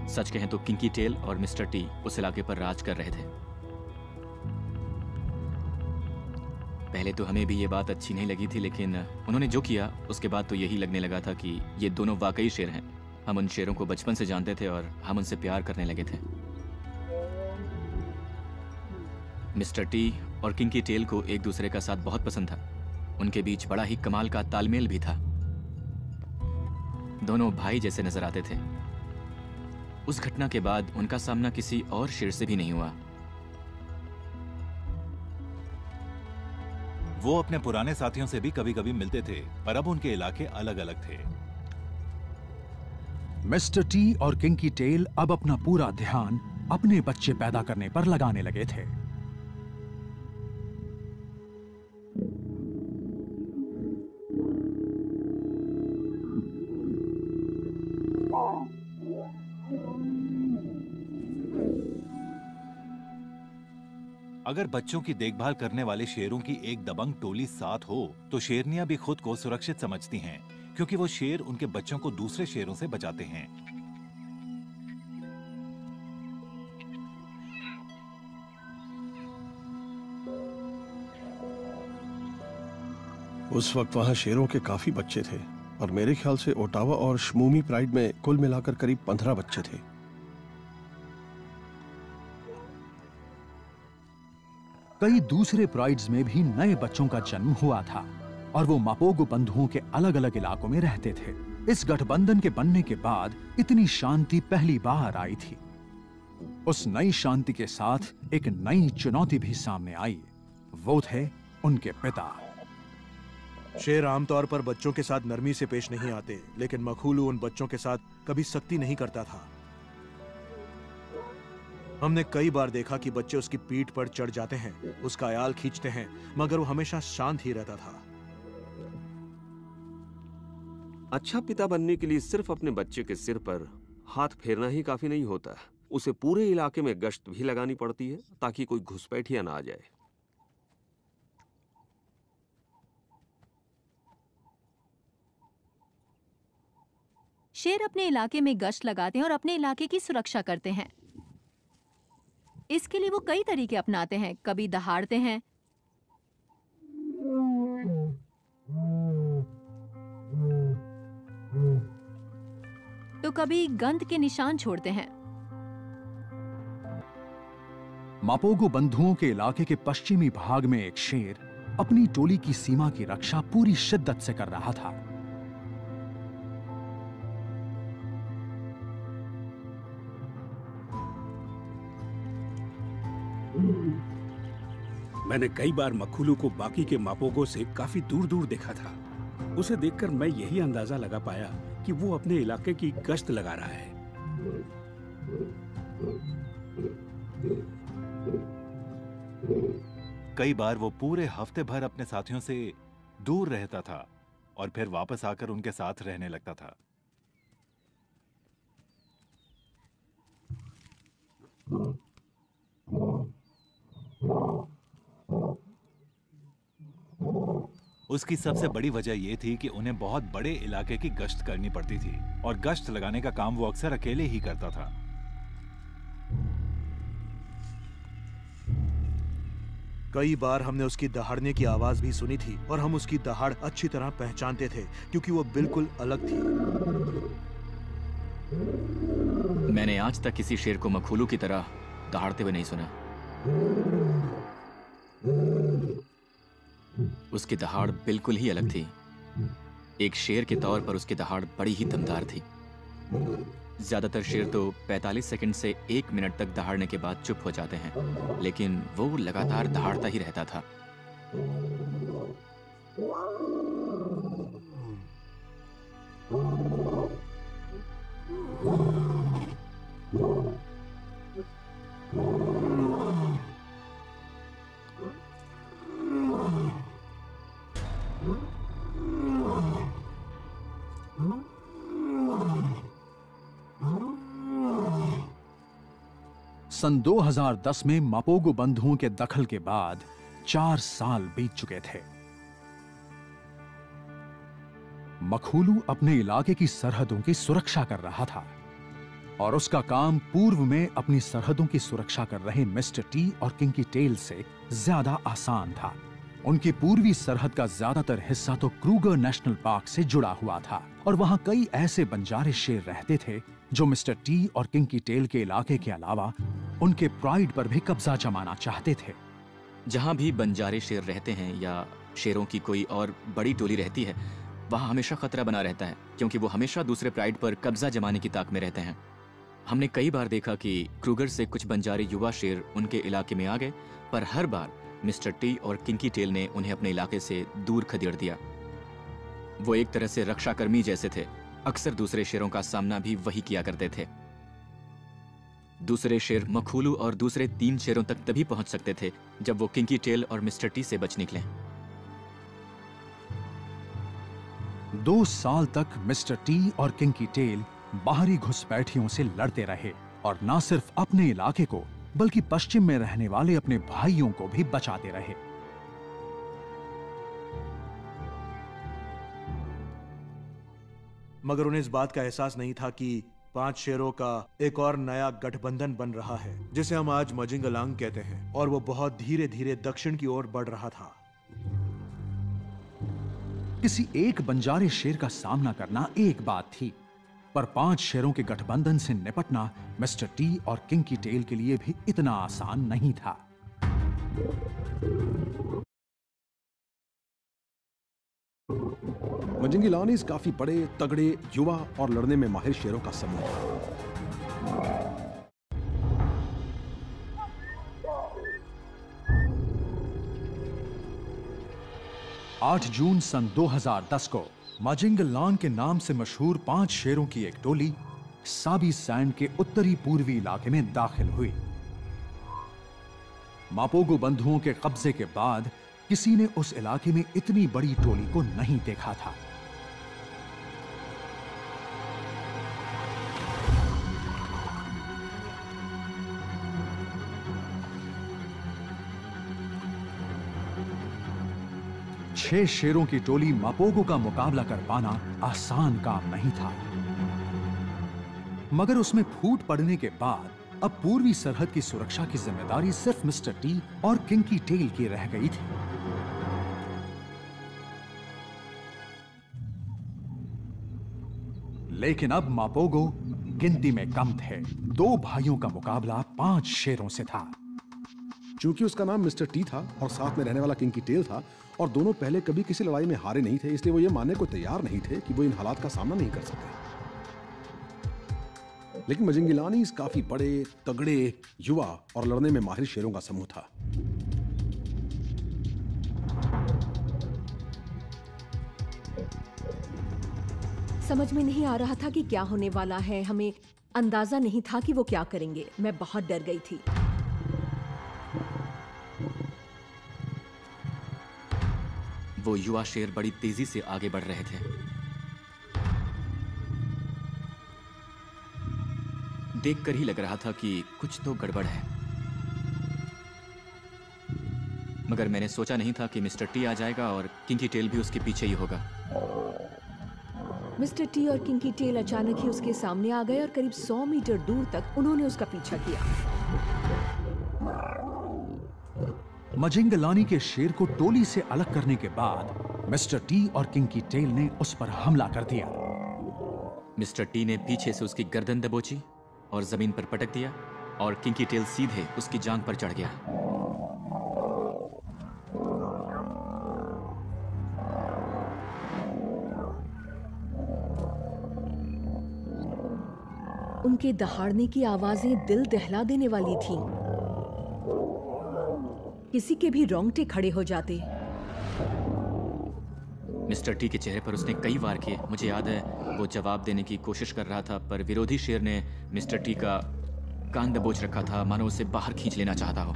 D: सच कहें तो किंकी टेल और मिस्टर टी उस इलाके पर राज कर रहे थे। पहले तो हमें भी ये बात अच्छी नहीं लगी थी, लेकिन उन्होंने जो किया उसके बाद तो यही लगने लगा था कि ये दोनों वाकई शेर हैं। हम उन शेरों को बचपन से जानते थे और हम उनसे प्यार करने लगे थे। मिस्टर टी और किंकी टेल को एक दूसरे का साथ बहुत पसंद था। उनके बीच बड़ा ही कमाल का तालमेल भी था। दोनों भाई जैसे नजर आते थे। उस घटना के बाद उनका सामना किसी और शेर से भी नहीं हुआ।
G: वो अपने पुराने साथियों से भी कभी कभी मिलते थे, पर अब उनके इलाके अलग अलग थे।
A: मिस्टर टी और किंकी टेल अब अपना पूरा ध्यान अपने बच्चे पैदा करने पर लगाने लगे थे।
G: अगर बच्चों की देखभाल करने वाले शेरों की एक दबंग टोली साथ हो तो शेरनियां भी खुद को सुरक्षित समझती हैं, क्योंकि वो शेर उनके बच्चों को दूसरे शेरों से बचाते हैं।
E: उस वक्त वहां शेरों के काफी बच्चे थे और मेरे ख्याल से ओटावा और शमूमी प्राइड में कुल मिलाकर करीब 15 बच्चे थे।
A: कई दूसरे प्राइड्स में भी नए बच्चों का जन्म हुआ था और वो मापोगो बंधुओं के अलग अलग इलाकों में रहते थे। इस गठबंधन के बनने के बाद इतनी शांति पहली बार आई थी। उस नई शांति के साथ एक नई चुनौती भी सामने आई। वो थे उनके पिता।
H: शेर आमतौर पर बच्चों के साथ नरमी से पेश नहीं आते, लेकिन मखूलू उन बच्चों के साथ कभी सख्ती नहीं करता था। हमने कई बार देखा कि बच्चे उसकी पीठ पर चढ़ जाते हैं, उसका आयाल खींचते हैं, मगर वो हमेशा शांत ही रहता था।
I: अच्छा पिता बनने के लिए सिर्फ अपने बच्चे के सिर पर हाथ फेरना ही काफी नहीं होता। उसे पूरे इलाके में गश्त भी लगानी पड़ती है ताकि कोई घुसपैठिया ना आ जाए।
B: शेर अपने इलाके में गश्त लगाते हैं और अपने इलाके की सुरक्षा करते हैं। इसके लिए वो कई तरीके अपनाते हैं। कभी दहाड़ते हैं, तो कभी गंध के निशान छोड़ते हैं।
A: मापोगो बंधुओं के इलाके के पश्चिमी भाग में एक शेर अपनी टोली की सीमा की रक्षा पूरी शिद्दत से कर रहा था।
C: मैंने कई बार मखूलू को बाकी के मापोगो से काफी दूर दूर देखा था। उसे देखकर मैं यही अंदाजा लगा पाया कि वो अपने इलाके की गश्त लगा रहा है।
G: कई बार वो पूरे हफ्ते भर अपने साथियों से दूर रहता था और फिर वापस आकर उनके साथ रहने लगता था। उसकी सबसे बड़ी वजह यह थी कि उन्हें बहुत बड़े इलाके की गश्त करनी पड़ती थी और गश्त लगाने का काम वो अक्सर अकेले ही करता था।
H: कई बार हमने उसकी दहाड़ने की आवाज भी सुनी थी और हम उसकी दहाड़ अच्छी तरह पहचानते थे क्योंकि वो बिल्कुल अलग थी।
D: मैंने आज तक किसी शेर को मखूलू की तरह दहाड़ते हुए नहीं सुना। उसकी दहाड़ बिल्कुल ही अलग थी। एक शेर के तौर पर उसकी दहाड़ बड़ी ही दमदार थी। ज्यादातर शेर तो 45 सेकंड से 1 मिनट तक दहाड़ने के बाद चुप हो जाते हैं, लेकिन वो लगातार दहाड़ता ही रहता था।
A: सन 2010 में मापोगो बंधुओं के दखल के बाद 4 साल बीत चुके थे। मखूलू अपने इलाके की सरहदों की सुरक्षा कर रहा था और उसका काम पूर्व में अपनी सरहदों की सुरक्षा कर रहे मिस्टर टी और किंकी टेल से ज्यादा आसान था। उनकी पूर्वी सरहद का ज्यादातर हिस्सा तो क्रूगर नेशनल पार्क से जुड़ा हुआ था और वहां कई ऐसे बंजारे शेर रहते थे जो मिस्टर टी और किंकी टेल के इलाके के अलावा उनके प्राइड पर भी कब्जा जमाना चाहते थे।
D: जहां भी बंजारे शेर रहते हैं या शेरों की कोई और बड़ी टोली रहती है, वहां हमेशा खतरा बना रहता है क्योंकि वो हमेशा दूसरे प्राइड पर कब्जा जमाने की ताक में रहते हैं। हमने कई बार देखा कि क्रूगर से कुछ बंजारे युवा शेर उनके इलाके में आ गए, पर हर बार मिस्टर टी और किंकी टेल ने उन्हें अपने इलाके से दूर खदेड़ दिया। वो एक तरह से रक्षाकर्मी जैसे थे। अक्सर दूसरे शेरों का सामना भी वही किया करते थे। दूसरे शेर मखूलू और दूसरे 3 शेरों तक तभी पहुंच सकते थे जब वो किंकी टेल और मिस्टर टी से बच निकले।
A: 2 साल तक मिस्टर टी और किंकी टेल बाहरी घुसपैठियों से लड़ते रहे और न सिर्फ अपने इलाके को बल्कि पश्चिम में रहने वाले अपने भाइयों को भी बचाते रहे।
H: मगर उन्हें इस बात का एहसास नहीं था कि 5 शेरों का एक और नया गठबंधन बन रहा है जिसे हम आज मजिंगलांग कहते हैं, और वो बहुत धीरे धीरे दक्षिण की ओर बढ़ रहा था।
A: किसी एक बंजारे शेर का सामना करना एक बात थी, पर 5 शेरों के गठबंधन से निपटना मिस्टर टी और किंकी टेल के लिए भी इतना आसान नहीं था।
F: मजिंगिलानीज काफी बड़े, तगड़े, युवा और लड़ने में माहिर शेरों का समूह था।
A: 8 जून सन 2010 को माजिंगलांग के नाम से मशहूर 5 शेरों की एक टोली साबी सैंड के उत्तरी पूर्वी इलाके में दाखिल हुई। मापोगो बंधुओं के कब्जे के बाद किसी ने उस इलाके में इतनी बड़ी टोली को नहीं देखा था। छह शेरों की टोली मापोगो का मुकाबला कर पाना आसान काम नहीं था, मगर उसमें फूट पड़ने के बाद अब पूर्वी सरहद की सुरक्षा की जिम्मेदारी सिर्फ मिस्टर टी और किंकी टेल की रह गई थी। लेकिन अब मापोगो गिनती में कम थे। 2 भाइयों का मुकाबला 5 शेरों से था।
F: चूंकि उसका नाम मिस्टर टी था और साथ में रहने वाला किंकी टेल था और दोनों पहले कभी किसी लड़ाई में हारे नहीं थे, इसलिए वो ये मानने को तैयार नहीं थे कि वो इन हालात का सामना नहीं कर सकते। लेकिन मजिंगिलानीज काफी बड़े, तगड़े, युवा और लड़ने में माहिर शेरों का समूह था।
K: समझ में नहीं आ रहा था कि क्या होने वाला है। हमें अंदाजा नहीं था कि वो क्या करेंगे। मैं बहुत डर गई थी।
D: वो युवा शेर बड़ी तेजी से आगे बढ़ रहे थे। देखकर ही लग रहा था कि कुछ तो गड़बड़ है, मगर मैंने सोचा नहीं था कि मिस्टर टी आ जाएगा और किंकी टेल भी उसके पीछे ही होगा।
K: मिस्टर टी और किंकी टेल अचानक ही उसके सामने आ गए और करीब 100 मीटर दूर तक उन्होंने उसका पीछा किया।
A: मजिंगलानी के शेर को टोली से अलग करने के बाद मिस्टर टी और किंकी टेल ने उस पर हमला कर दिया।
D: मिस्टर टी ने पीछे से उसकी गर्दन दबोची और जमीन पर पटक दिया और किंकी टेल सीधे उसकी जांघ पर चढ़ गया।
K: उनके दहाड़ने की आवाजें दिल दहला देने वाली थीं। किसी के भी रोंगटे खड़े हो जाते।
D: मिस्टर टी के चेहरे पर उसने कई वार किए। मुझे याद है वो जवाब देने की कोशिश कर रहा था, पर विरोधी शेर ने मिस्टर टी का कान दबोच रखा था, मानो उसे बाहर खींच लेना चाहता हो।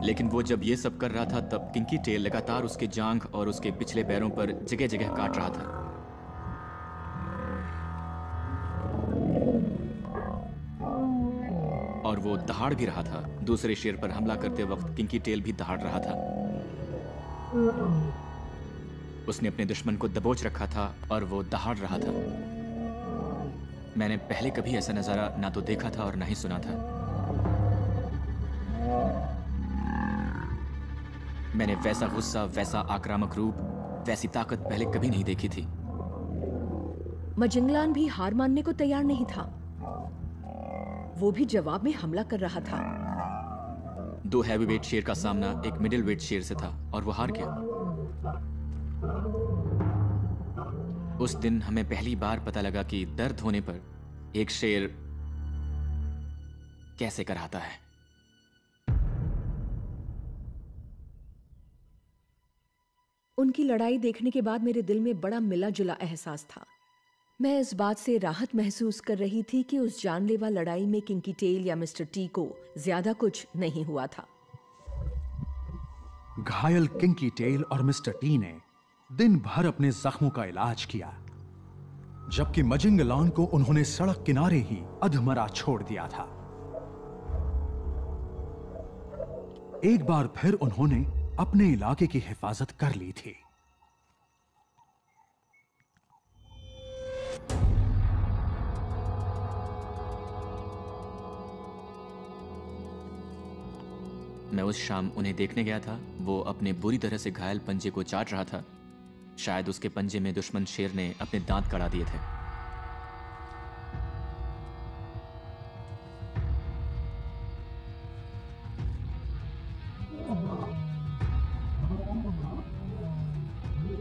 D: लेकिन वो जब ये सब कर रहा था तब किंकी टेल लगातार उसके जांघ और उसके पिछले पैरों पर जगह जगह काट रहा था। और वो दहाड़ भी रहा था। दूसरे शेर पर हमला करते वक्त किंकी टेल भी दहाड़ रहा था। उसने अपने दुश्मन को दबोच रखा था और वो दहाड़ रहा था। मैंने पहले कभी ऐसा नजारा ना तो देखा था और ना ही सुना था। मैंने वैसा गुस्सा, वैसा आक्रामक रूप, वैसी ताकत पहले कभी नहीं देखी थी।
K: मजिंगलान भी हार मानने को तैयार नहीं था। वो भी जवाब में हमला कर रहा था।
D: 2 हैवीवेट शेर का सामना एक मिडिल वेट शेर से था और वो हार गया। उस दिन हमें पहली बार पता लगा कि दर्द होने पर एक शेर कैसे कराता है।
K: उनकी लड़ाई देखने के बाद मेरे दिल में बड़ा मिला जुला एहसास था। मैं इस बात से राहत महसूस कर रही थी कि उस जानलेवा लड़ाई में किंकी टेल या मिस्टर टी को ज्यादा कुछ नहीं हुआ था।
A: घायल किंकी टेल और मिस्टर टी ने दिन भर अपने जख्मों का इलाज किया, जबकि मजिंगलान को उन्होंने सड़क किनारे ही अधमरा छोड़ दिया था। एक बार फिर उन्होंने अपने इलाके की हिफाजत कर ली थी।
D: मैं उस शाम उन्हें देखने गया था। वो अपने बुरी तरह से घायल पंजे को चाट रहा था। शायद उसके पंजे में दुश्मन शेर ने अपने दांत कड़ा दिए थे।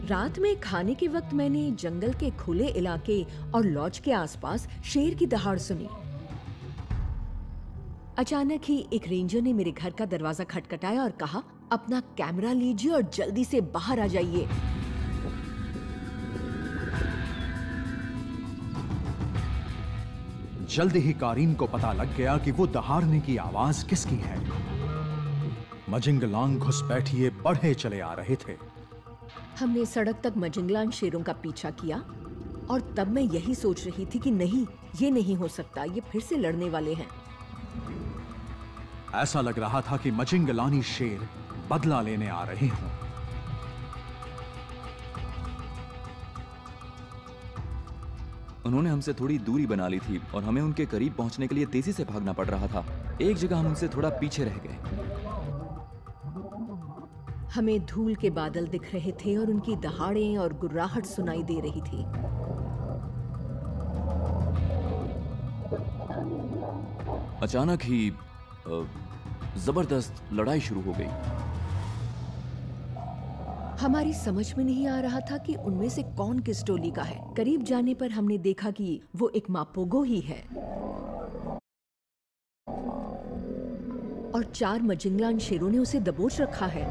K: रात में खाने के वक्त मैंने जंगल के खुले इलाके और लॉज के आसपास शेर की दहाड़ सुनी। अचानक ही एक रेंजर ने मेरे घर का दरवाजा खटखटाया और कहा, अपना कैमरा लीजिए और जल्दी से बाहर आ जाइए।
A: जल्दी ही कारीन को पता लग गया कि वो दहाड़ने की आवाज किसकी है। मजिंगलान घुसपैठिए बढ़े चले आ रहे थे।
K: हमने सड़क तक मजिंगलान शेरों का पीछा किया और तब मैं यही सोच रही थी कि नहीं, ये नहीं हो सकता, ये फिर से लड़ने वाले हैं।
A: ऐसा लग रहा था कि मजिंगलानी शेर बदला लेने आ रहे हों।
J: उन्होंने हमसे थोड़ी दूरी बना ली थी और हमें उनके करीब पहुंचने के लिए तेजी से भागना पड़ रहा था। एक जगह हम उनसे थोड़ा पीछे रह गए।
K: हमें धूल के बादल दिख रहे थे और उनकी दहाड़ें और गुर्राहट सुनाई दे रही थी।
J: अचानक ही जबरदस्त लड़ाई शुरू हो गई।
K: हमारी समझ में नहीं आ रहा था कि उनमें से कौन किस टोली का है। करीब जाने पर हमने देखा कि वो एक मापोगो ही है और 4 मजिंगलान शेरों ने उसे दबोच रखा है।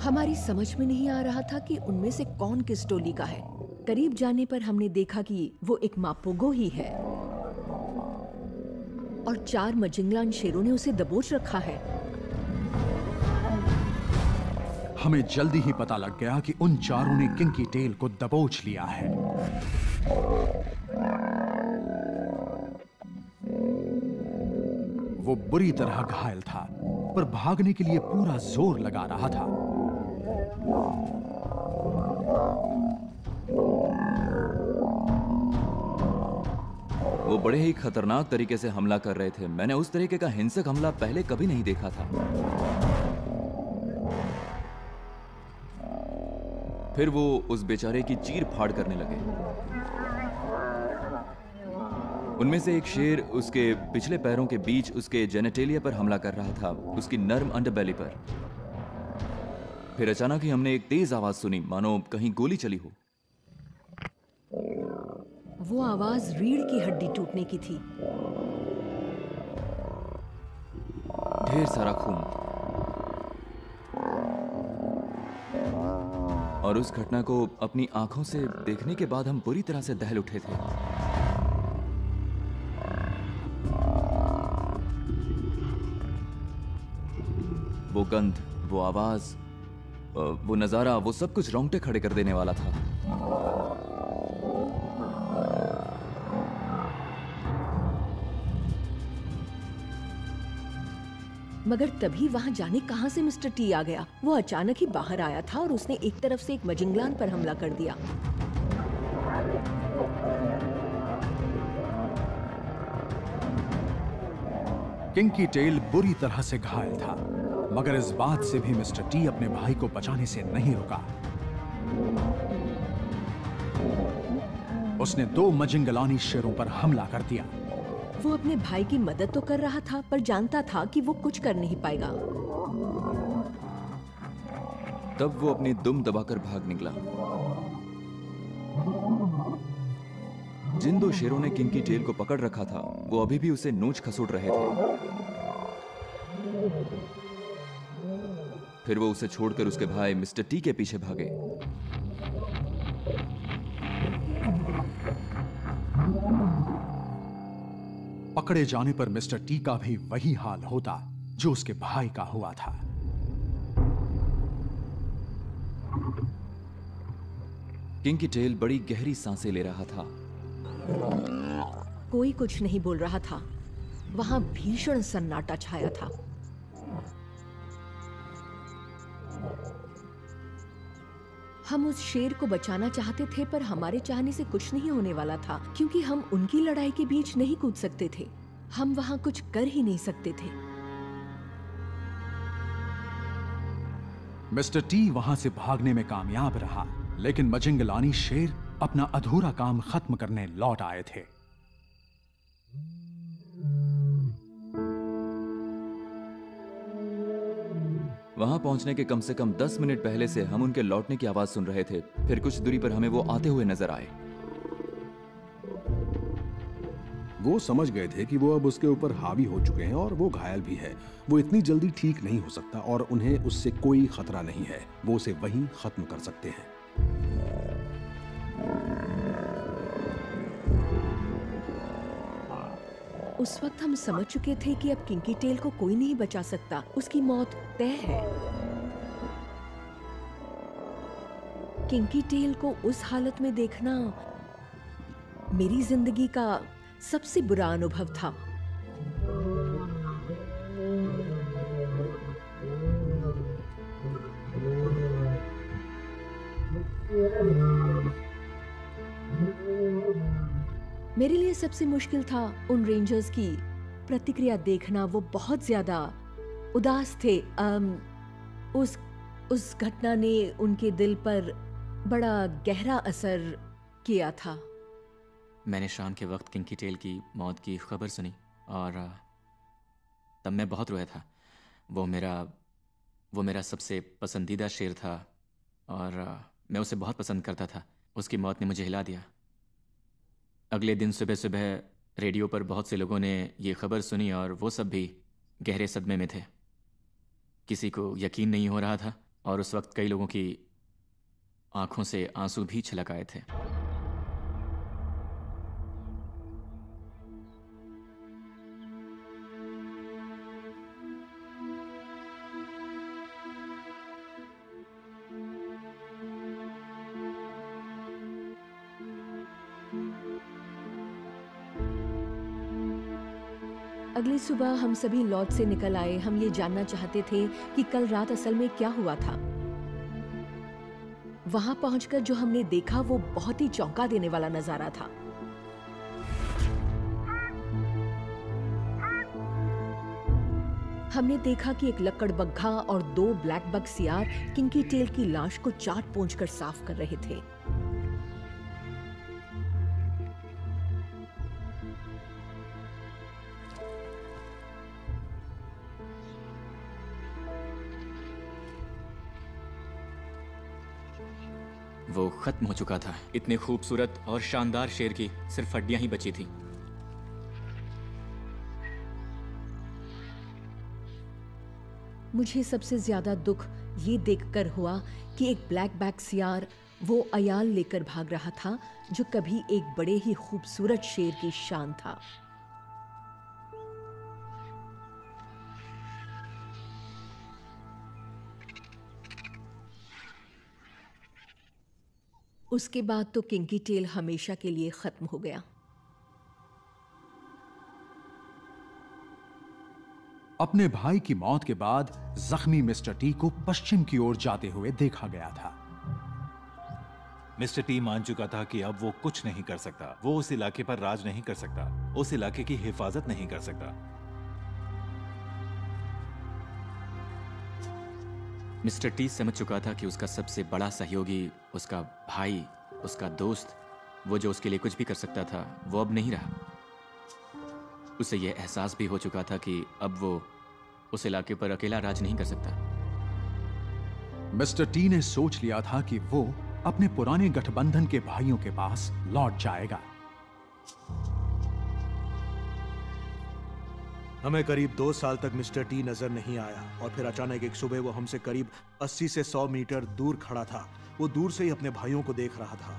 K: हमारी समझ में नहीं आ रहा था कि उनमें से कौन किस टोली का है। करीब जाने पर हमने देखा कि वो एक मापोगो ही है और 4 मजिंगलान शेरों ने उसे दबोच रखा है।
A: हमें जल्दी ही पता लग गया कि उन चारों ने किंकी टेल को दबोच लिया है। वो बुरी तरह घायल था, पर भागने के लिए पूरा जोर लगा रहा था।
J: वो बड़े ही खतरनाक तरीके से हमला कर रहे थे। मैंने उस तरीके का हिंसक हमला पहले कभी नहीं देखा था। फिर वो उस बेचारे की चीर फाड़ करने लगे। उनमें से एक शेर उसके पिछले पैरों के बीच उसके जेनेटेलिया पर हमला कर रहा था, उसकी नर्म अंडरबेली पर। फिर अचानक ही हमने एक तेज आवाज सुनी, मानो कहीं गोली चली हो।
K: वो आवाज रीढ़ की हड्डी टूटने की थी।
J: ढेर सारा खून। और उस घटना को अपनी आंखों से देखने के बाद हम बुरी तरह से दहल उठे थे। वो गंध, वो आवाज, वो नजारा, वो सब कुछ रोंगटे खड़े कर देने वाला था।
K: मगर तभी वहां जाने कहां से मिस्टर टी आ गया। वो अचानक ही बाहर आया था और उसने एक तरफ से एक मजिंगलान पर हमला कर दिया।
A: किंकी टेल बुरी तरह से घायल था, मगर इस बात से भी मिस्टर टी अपने भाई को बचाने से नहीं रुका। उसने 2 मजिंगलानी शेरों पर हमला कर दिया।
K: वो अपने भाई की मदद तो कर रहा था, पर जानता था कि वो कुछ कर नहीं पाएगा।
J: तब वो अपनी दुम दबाकर भाग निकला। जिन 2 शेरों ने किंकी टेल को पकड़ रखा था, वो अभी भी उसे नोच खसोट रहे थे। फिर वो उसे छोड़कर उसके भाई मिस्टर टी के पीछे भागे।
A: पकड़े जाने पर मिस्टर टी का भी वही हाल होता जो उसके भाई का हुआ था।
J: किंकी टेल बड़ी गहरी सांसें ले रहा था।
K: कोई कुछ नहीं बोल रहा था। वहां भीषण सन्नाटा छाया था। हम उस शेर को बचाना चाहते थे, पर हमारे चाहने से कुछ नहीं होने वाला था, क्योंकि हम उनकी लड़ाई के बीच नहीं कूद सकते थे। हम वहां कुछ कर ही नहीं सकते थे।
A: मिस्टर टी वहां से भागने में कामयाब रहा, लेकिन मजिंगलानी शेर अपना अधूरा काम खत्म करने लौट आए थे।
J: वहां पहुंचने के कम से कम 10 मिनट पहले से हम उनके लौटने की आवाज सुन रहे थे। फिर कुछ दूरी पर हमें वो आते हुए नजर आए।
F: वो समझ गए थे कि वो अब उसके ऊपर हावी हो चुके हैं और वो घायल भी है। वो इतनी जल्दी ठीक नहीं हो सकता और उन्हें उससे कोई खतरा नहीं है। वो उसे वहीं खत्म कर सकते हैं।
K: उस वक्त हम समझ चुके थे कि अब किंकी टेल को कोई नहीं बचा सकता। उसकी मौत तय है। किंकी टेल को उस हालत में देखना मेरी जिंदगी का सबसे बुरा अनुभव था। मेरे लिए सबसे मुश्किल था उन रेंजर्स की प्रतिक्रिया देखना। वो बहुत ज्यादा उदास थे। उस घटना ने उनके दिल पर बड़ा गहरा असर किया था।
D: मैंने शाम के वक्त किंकी टेल की मौत की खबर सुनी और तब मैं बहुत रोया था। वो मेरा सबसे पसंदीदा शेर था और मैं उसे बहुत पसंद करता था। उसकी मौत ने मुझे हिला दिया। अगले दिन सुबह सुबह रेडियो पर बहुत से लोगों ने ये खबर सुनी और वो सब भी गहरे सदमे में थे। किसी को यकीन नहीं हो रहा था और उस वक्त कई लोगों की आंखों से आंसू भी छलक आए थे।
K: अगली सुबह हम सभी लॉज से निकल आए। हम ये जानना चाहते थे कि कल रात असल में क्या हुआ था। वहां पहुंचकर जो हमने देखा वो बहुत ही चौंका देने वाला नजारा था। हमने देखा कि एक लकड़बग्घा और 2 ब्लैक बग सियार किंकी टेल की लाश को चाट पोंछकर साफ कर रहे थे।
D: वो खत्म हो चुका था। इतने खूबसूरत और शानदार शेर की सिर्फ हड्डियां ही बची थी।
K: मुझे सबसे ज्यादा दुख ये देखकर हुआ कि एक ब्लैक बैक सियार वो अयाल लेकर भाग रहा था जो कभी एक बड़े ही खूबसूरत शेर की शान था। उसके बाद तो किंकी टेल हमेशा के लिए खत्म हो गया।
A: अपने भाई की मौत के बाद जख्मी मिस्टर टी को पश्चिम की ओर जाते हुए देखा गया था।
G: मिस्टर टी मान चुका था कि अब वो कुछ नहीं कर सकता। वो उस इलाके पर राज नहीं कर सकता, उस इलाके की हिफाजत नहीं कर सकता।
D: मिस्टर टी समझ चुका था कि उसका सबसे बड़ा सहयोगी, उसका भाई, उसका दोस्त, वो जो उसके लिए कुछ भी कर सकता था, वो अब नहीं रहा। उसे यह एहसास भी हो चुका था कि अब वो उस इलाके पर अकेला राज नहीं कर सकता।
A: मिस्टर टी ने सोच लिया था कि वो अपने पुराने गठबंधन के भाइयों के पास लौट जाएगा।
H: हमें करीब 2 साल तक मिस्टर टी नजर नहीं आया और फिर अचानक एक सुबह वो हमसे करीब 80 से 100 मीटर दूर खड़ा था। वो दूर से ही अपने भाइयों को देख रहा था।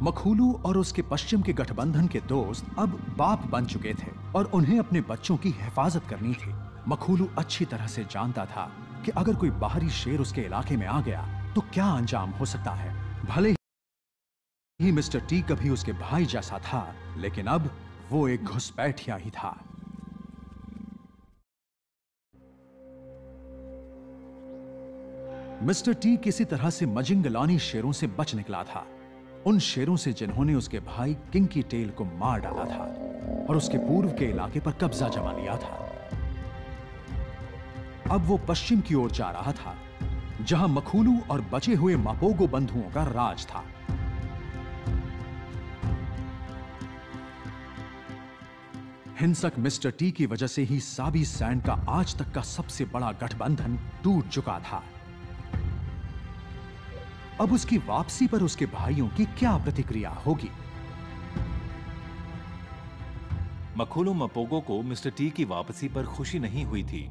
A: मखूलू और उसके पश्चिम के गठबंधन के दोस्त अब बाप बन चुके थे और उन्हें अपने बच्चों की हिफाजत करनी थी। मखूलू अच्छी तरह से जानता था कि अगर कोई बाहरी शेर उसके इलाके में आ गया तो क्या अंजाम हो सकता है। भले ही मिस्टर टी कभी उसके भाई जैसा था, लेकिन अब वो एक घुसपैठिया ही था। मिस्टर टी किसी तरह से मजिंगलानी शेरों से बच निकला था, उन शेरों से जिन्होंने उसके भाई किंकी टेल को मार डाला था और उसके पूर्व के इलाके पर कब्जा जमा लिया था। अब वो पश्चिम की ओर जा रहा था, जहां मखूलू और बचे हुए मापोगो बंधुओं का राज था। हिंसक मिस्टर टी की वजह से ही साबी सैंड का आज तक का सबसे बड़ा गठबंधन टूट चुका था। अब उसकी वापसी पर उसके भाइयों की क्या प्रतिक्रिया होगी?
G: मखूलू मपोगो को मिस्टर टी की वापसी पर खुशी नहीं हुई थी,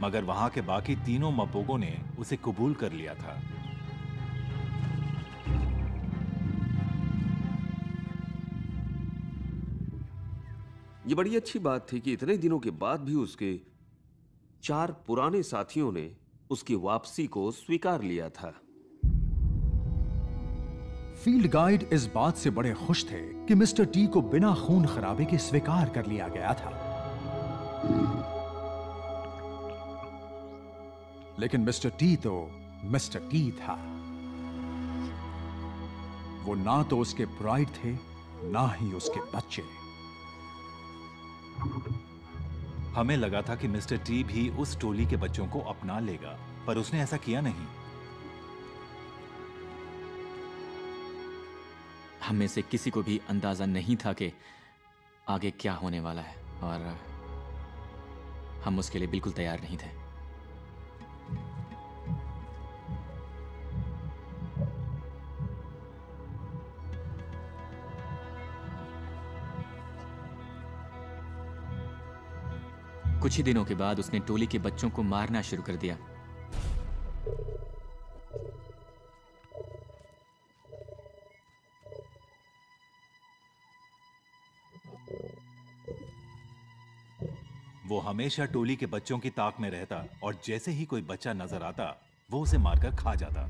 G: मगर वहां के बाकी तीनों मपोगो ने उसे कबूल कर लिया था।
I: ये बड़ी अच्छी बात थी कि इतने दिनों के बाद भी उसके 4 पुराने साथियों ने उसकी वापसी को स्वीकार लिया था।
A: फील्ड गाइड इस बात से बड़े खुश थे कि मिस्टर टी को बिना खून खराबे के स्वीकार कर लिया गया था। लेकिन मिस्टर टी तो मिस्टर टी था। वो ना तो उसके ब्राइड थे, ना ही उसके बच्चे।
G: हमें लगा था कि मिस्टर टी भी उस टोली के बच्चों को अपना लेगा, पर उसने ऐसा किया नहीं।
D: हम में से किसी को भी अंदाजा नहीं था कि आगे क्या होने वाला है, और हम उसके लिए बिल्कुल तैयार नहीं थे। कुछ ही दिनों के बाद उसने टोली के बच्चों को मारना शुरू कर दिया।
G: वो हमेशा टोली के बच्चों की ताक में रहता और जैसे ही कोई बच्चा नजर आता वो उसे मारकर खा जाता।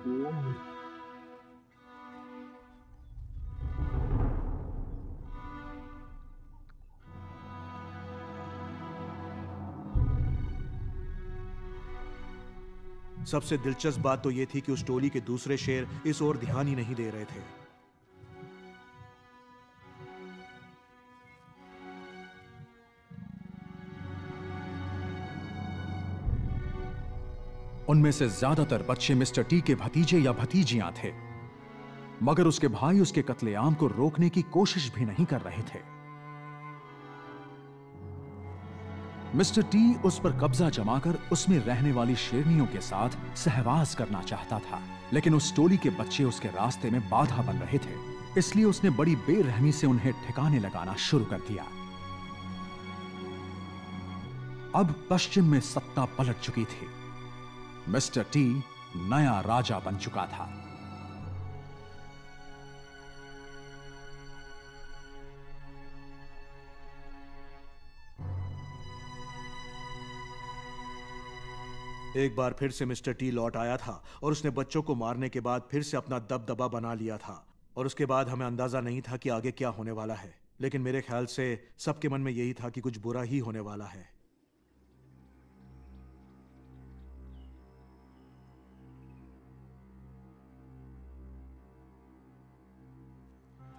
H: सबसे दिलचस्प बात तो यह थी कि उस टोली के दूसरे शेर इस ओर ध्यान ही नहीं दे रहे थे।
A: उनमें से ज्यादातर बच्चे मिस्टर टी के भतीजे या भतीजियां थे, मगर उसके भाई उसके कत्लेआम को रोकने की कोशिश भी नहीं कर रहे थे। मिस्टर टी उस पर कब्जा जमाकर उसमें रहने वाली शेरनियों के साथ सहवास करना चाहता था, लेकिन उस टोली के बच्चे उसके रास्ते में बाधा बन रहे थे। इसलिए उसने बड़ी बेरहमी से उन्हें ठिकाने लगाना शुरू कर दिया। अब पश्चिम में सत्ता पलट चुकी थी। मिस्टर टी नया राजा बन चुका था।
H: एक बार फिर से मिस्टर टी लौट आया था और उसने बच्चों को मारने के बाद फिर से अपना दबदबा बना लिया था। और उसके बाद हमें अंदाजा नहीं था कि आगे क्या होने वाला है, लेकिन मेरे ख्याल से सबके मन में यही था कि कुछ बुरा ही होने वाला है।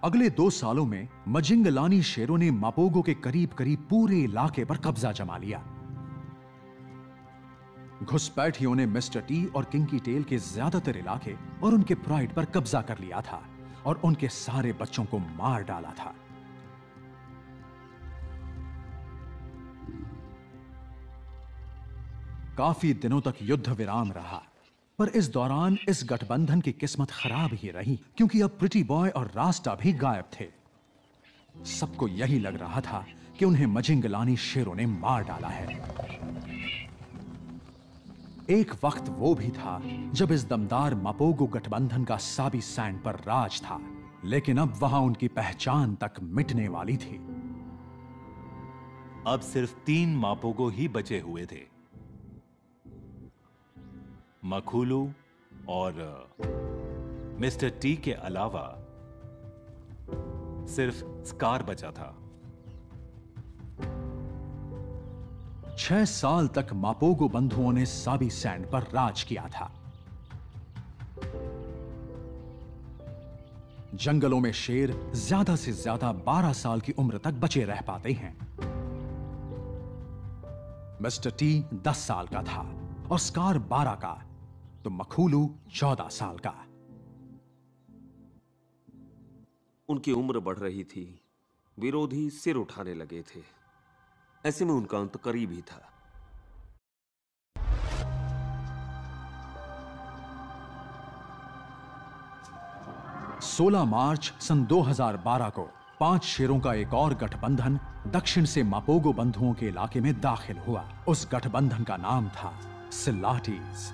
A: अगले 2 सालों में मजिंगलानी शेरों ने मापोगो के करीब करीब पूरे इलाके पर कब्जा जमा लिया। घुसपैठियों ने मिस्टर टी और किंकी टेल के ज्यादातर इलाके और उनके प्राइड पर कब्जा कर लिया था और उनके सारे बच्चों को मार डाला था। काफी दिनों तक युद्ध विराम रहा, पर इस दौरान इस गठबंधन की किस्मत खराब ही रही, क्योंकि अब प्रिटी बॉय और रास्टा भी गायब थे। सबको यही लग रहा था कि उन्हें मजिंगलानी शेरों ने मार डाला है। एक वक्त वो भी था जब इस दमदार मापोगो गठबंधन का साबी सैंड पर राज था, लेकिन अब वहां उनकी पहचान तक मिटने वाली थी।
G: अब सिर्फ 3 मापोगो ही बचे हुए थे, मखुलू और मिस्टर टी के अलावा सिर्फ स्कार बचा था।
A: 6 साल तक मापोगो बंधुओं ने साबी सैंड पर राज किया था। जंगलों में शेर ज्यादा से ज्यादा 12 साल की उम्र तक बचे रह पाते हैं। मिस्टर टी 10 साल का था और स्कार 12 का, तो मखुलू 14 साल का।
I: उनकी उम्र बढ़ रही थी, विरोधी सिर उठाने लगे थे। ऐसे में उनका अंत करीब ही था।
A: सोलह मार्च सन 2012 को 5 शेरों का एक और गठबंधन दक्षिण से मापोगो बंधुओं के इलाके में दाखिल हुआ। उस गठबंधन का नाम था सिलाटीज।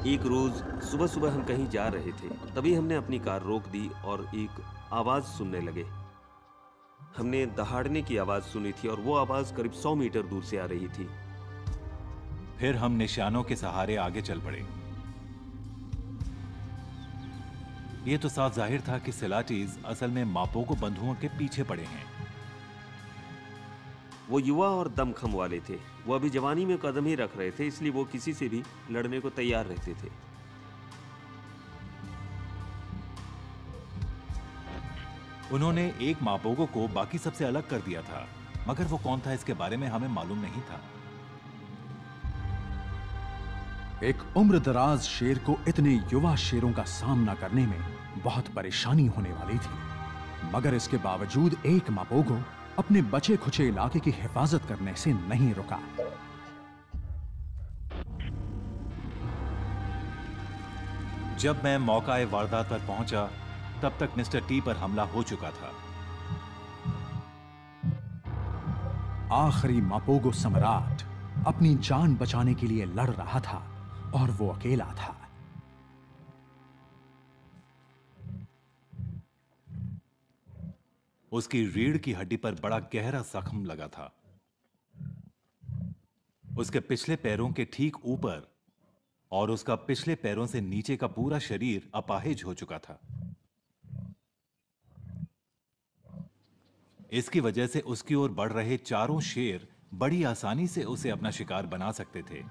I: एक रोज सुबह सुबह हम कहीं जा रहे थे, तभी हमने अपनी कार रोक दी और एक आवाज सुनने लगे। हमने दहाड़ने की आवाज सुनी थी और वो आवाज करीब 100 मीटर दूर से आ रही थी।
G: फिर हम निशानों के सहारे आगे चल पड़े। यह तो साफ जाहिर था कि सिलाटीज असल में मापोगो बंधुओं के पीछे पड़े हैं।
I: वो युवा और दमखम वाले थे। वो अभी जवानी में कदम ही रख रहे थे, इसलिए वो किसी से भी लड़ने को तैयार रहते थे।
G: उन्होंने एक मापोगो को बाकी सबसे अलग कर दिया था, मगर वो कौन था इसके बारे में हमें मालूम नहीं था।
A: एक उम्रदराज शेर को इतने युवा शेरों का सामना करने में बहुत परेशानी होने वाली थी, मगर इसके बावजूद एक मापोगो अपने बचे खुचे इलाके की हिफाजत करने से नहीं रुका।
G: जब मैं मौका-ए वारदात पर पहुंचा, तब तक मिस्टर टी पर हमला हो चुका था।
A: आखिरी मापोगो सम्राट अपनी जान बचाने के लिए लड़ रहा था और वो अकेला था।
G: उसकी रीढ़ की हड्डी पर बड़ा गहरा जख्म लगा था। उसके पिछले पैरों के ठीक ऊपर और उसका पिछले पैरों से नीचे का पूरा शरीर अपाहिज हो चुका था। इसकी वजह से उसकी ओर बढ़ रहे चारों शेर बड़ी आसानी से उसे अपना शिकार बना सकते थे।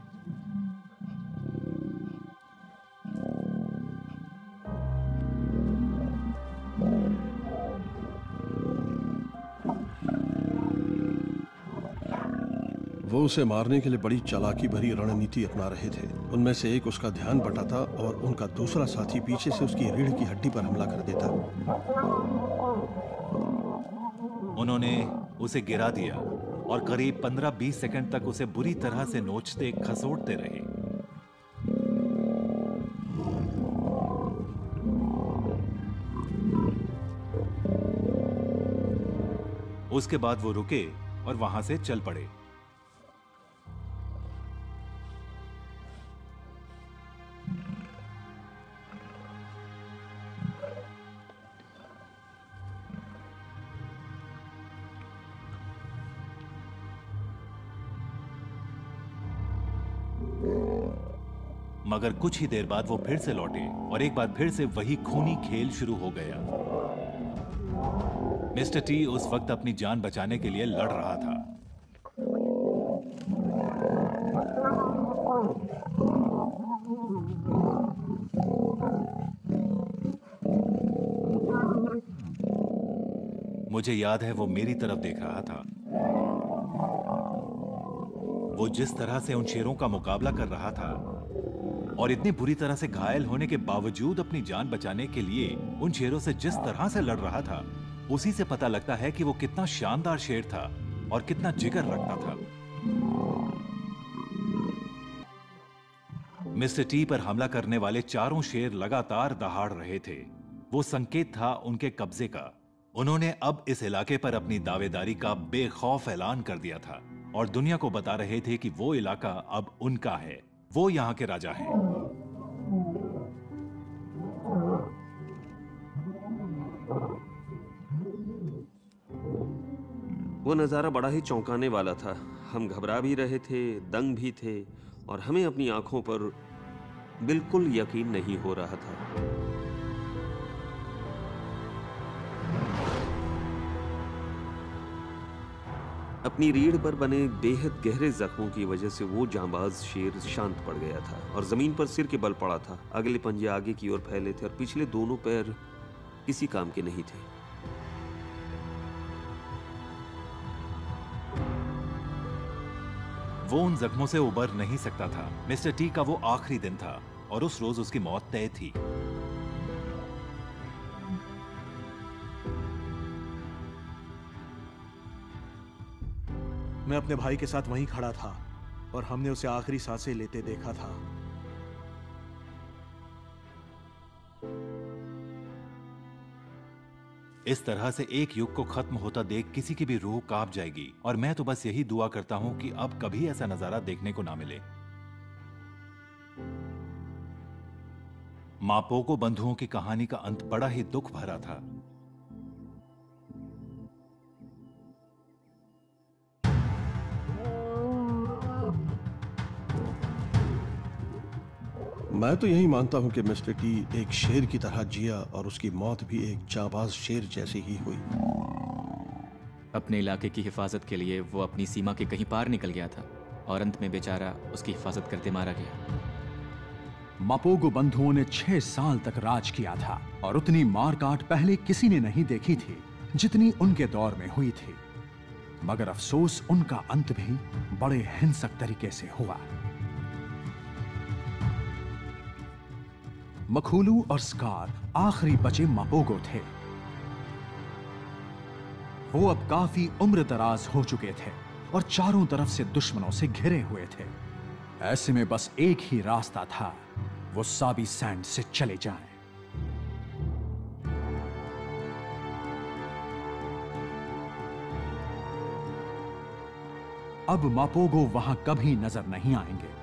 E: वो उसे मारने के लिए बड़ी चालाकी भरी रणनीति अपना रहे थे। उनमें से एक उसका ध्यान बटाता और उनका दूसरा साथी पीछे से उसकी रीढ़ की हड्डी पर हमला कर देता।
G: उन्होंने उसे गिरा दिया और करीब 15-20 सेकंड तक उसे बुरी तरह से नोचते खसोटते रहे। उसके बाद वो रुके और वहां से चल पड़े। मगर कुछ ही देर बाद वो फिर से लौटे और एक बार फिर से वही खूनी खेल शुरू हो गया। मिस्टर टी उस वक्त अपनी जान बचाने के लिए लड़ रहा था। मुझे याद है वो मेरी तरफ देख रहा था। वो जिस तरह से उन शेरों का मुकाबला कर रहा था और इतनी बुरी तरह से घायल होने के बावजूद अपनी जान बचाने के लिए उन शेरों से जिस तरह से लड़ रहा था, उसी से पता लगता है कि वो कितना शानदार शेर था और कितना जिगर रखता था। मिस्टर टी पर हमला करने वाले चारों शेर लगातार दहाड़ रहे थे। वो संकेत था उनके कब्जे का। उन्होंने अब इस इलाके पर अपनी दावेदारी का बेखौफ ऐलान कर दिया था और दुनिया को बता रहे थे कि वो इलाका अब उनका है, वो यहां के राजा हैं।
I: वो नजारा बड़ा ही चौंकाने वाला था। हम घबरा भी रहे थे, दंग भी थे और हमें अपनी आंखों पर बिल्कुल यकीन नहीं हो रहा था। अपनी रीढ़ पर बने बेहद गहरे जख्मों की वजह से वो जांबाज शेर शांत पड़ गया था और जमीन पर सिर के बल पड़ा था। अगले पंजे आगे की ओर फैले थे और पिछले दोनों पैर किसी काम के नहीं थे।
G: वो उन जख्मों से उबर नहीं सकता था। मिस्टर टी का वो आखिरी दिन था और उस रोज उसकी मौत तय थी।
H: मैं अपने भाई के साथ वहीं खड़ा था और हमने उसे आखिरी सांसें लेते देखा था।
G: इस तरह से एक युग को खत्म होता देख किसी की भी रूह कांप जाएगी और मैं तो बस यही दुआ करता हूं कि अब कभी ऐसा नजारा देखने को ना मिले। मापोगो बंधुओं की कहानी का अंत बड़ा ही दुख भरा था।
E: मैं तो यही मानता हूं कि मिस्टर टी एक शेर की तरह जिया और उसकी मौत भी एक जांबाज शेर जैसी ही हुई।
D: अपने इलाके की हिफाजत के लिए वो अपनी सीमा के कहीं पार निकल गया था और अंत में बेचारा उसकी हिफाजत करते मारा गया।
A: मापोगो बंधुओं ने 6 साल तक राज किया था और उतनी मारकाट पहले किसी ने नहीं देखी थी जितनी उनके दौर में हुई थी। मगर अफसोस उनका अंत भी बड़े हिंसक तरीके से हुआ। मखूलू और स्कार आखिरी बचे मापोगो थे। वो अब काफी उम्र दराज हो चुके थे और चारों तरफ से दुश्मनों से घिरे हुए थे। ऐसे में बस एक ही रास्ता था, वो साबी सैंड से चले जाएं। अब मापोगो वहां कभी नजर नहीं आएंगे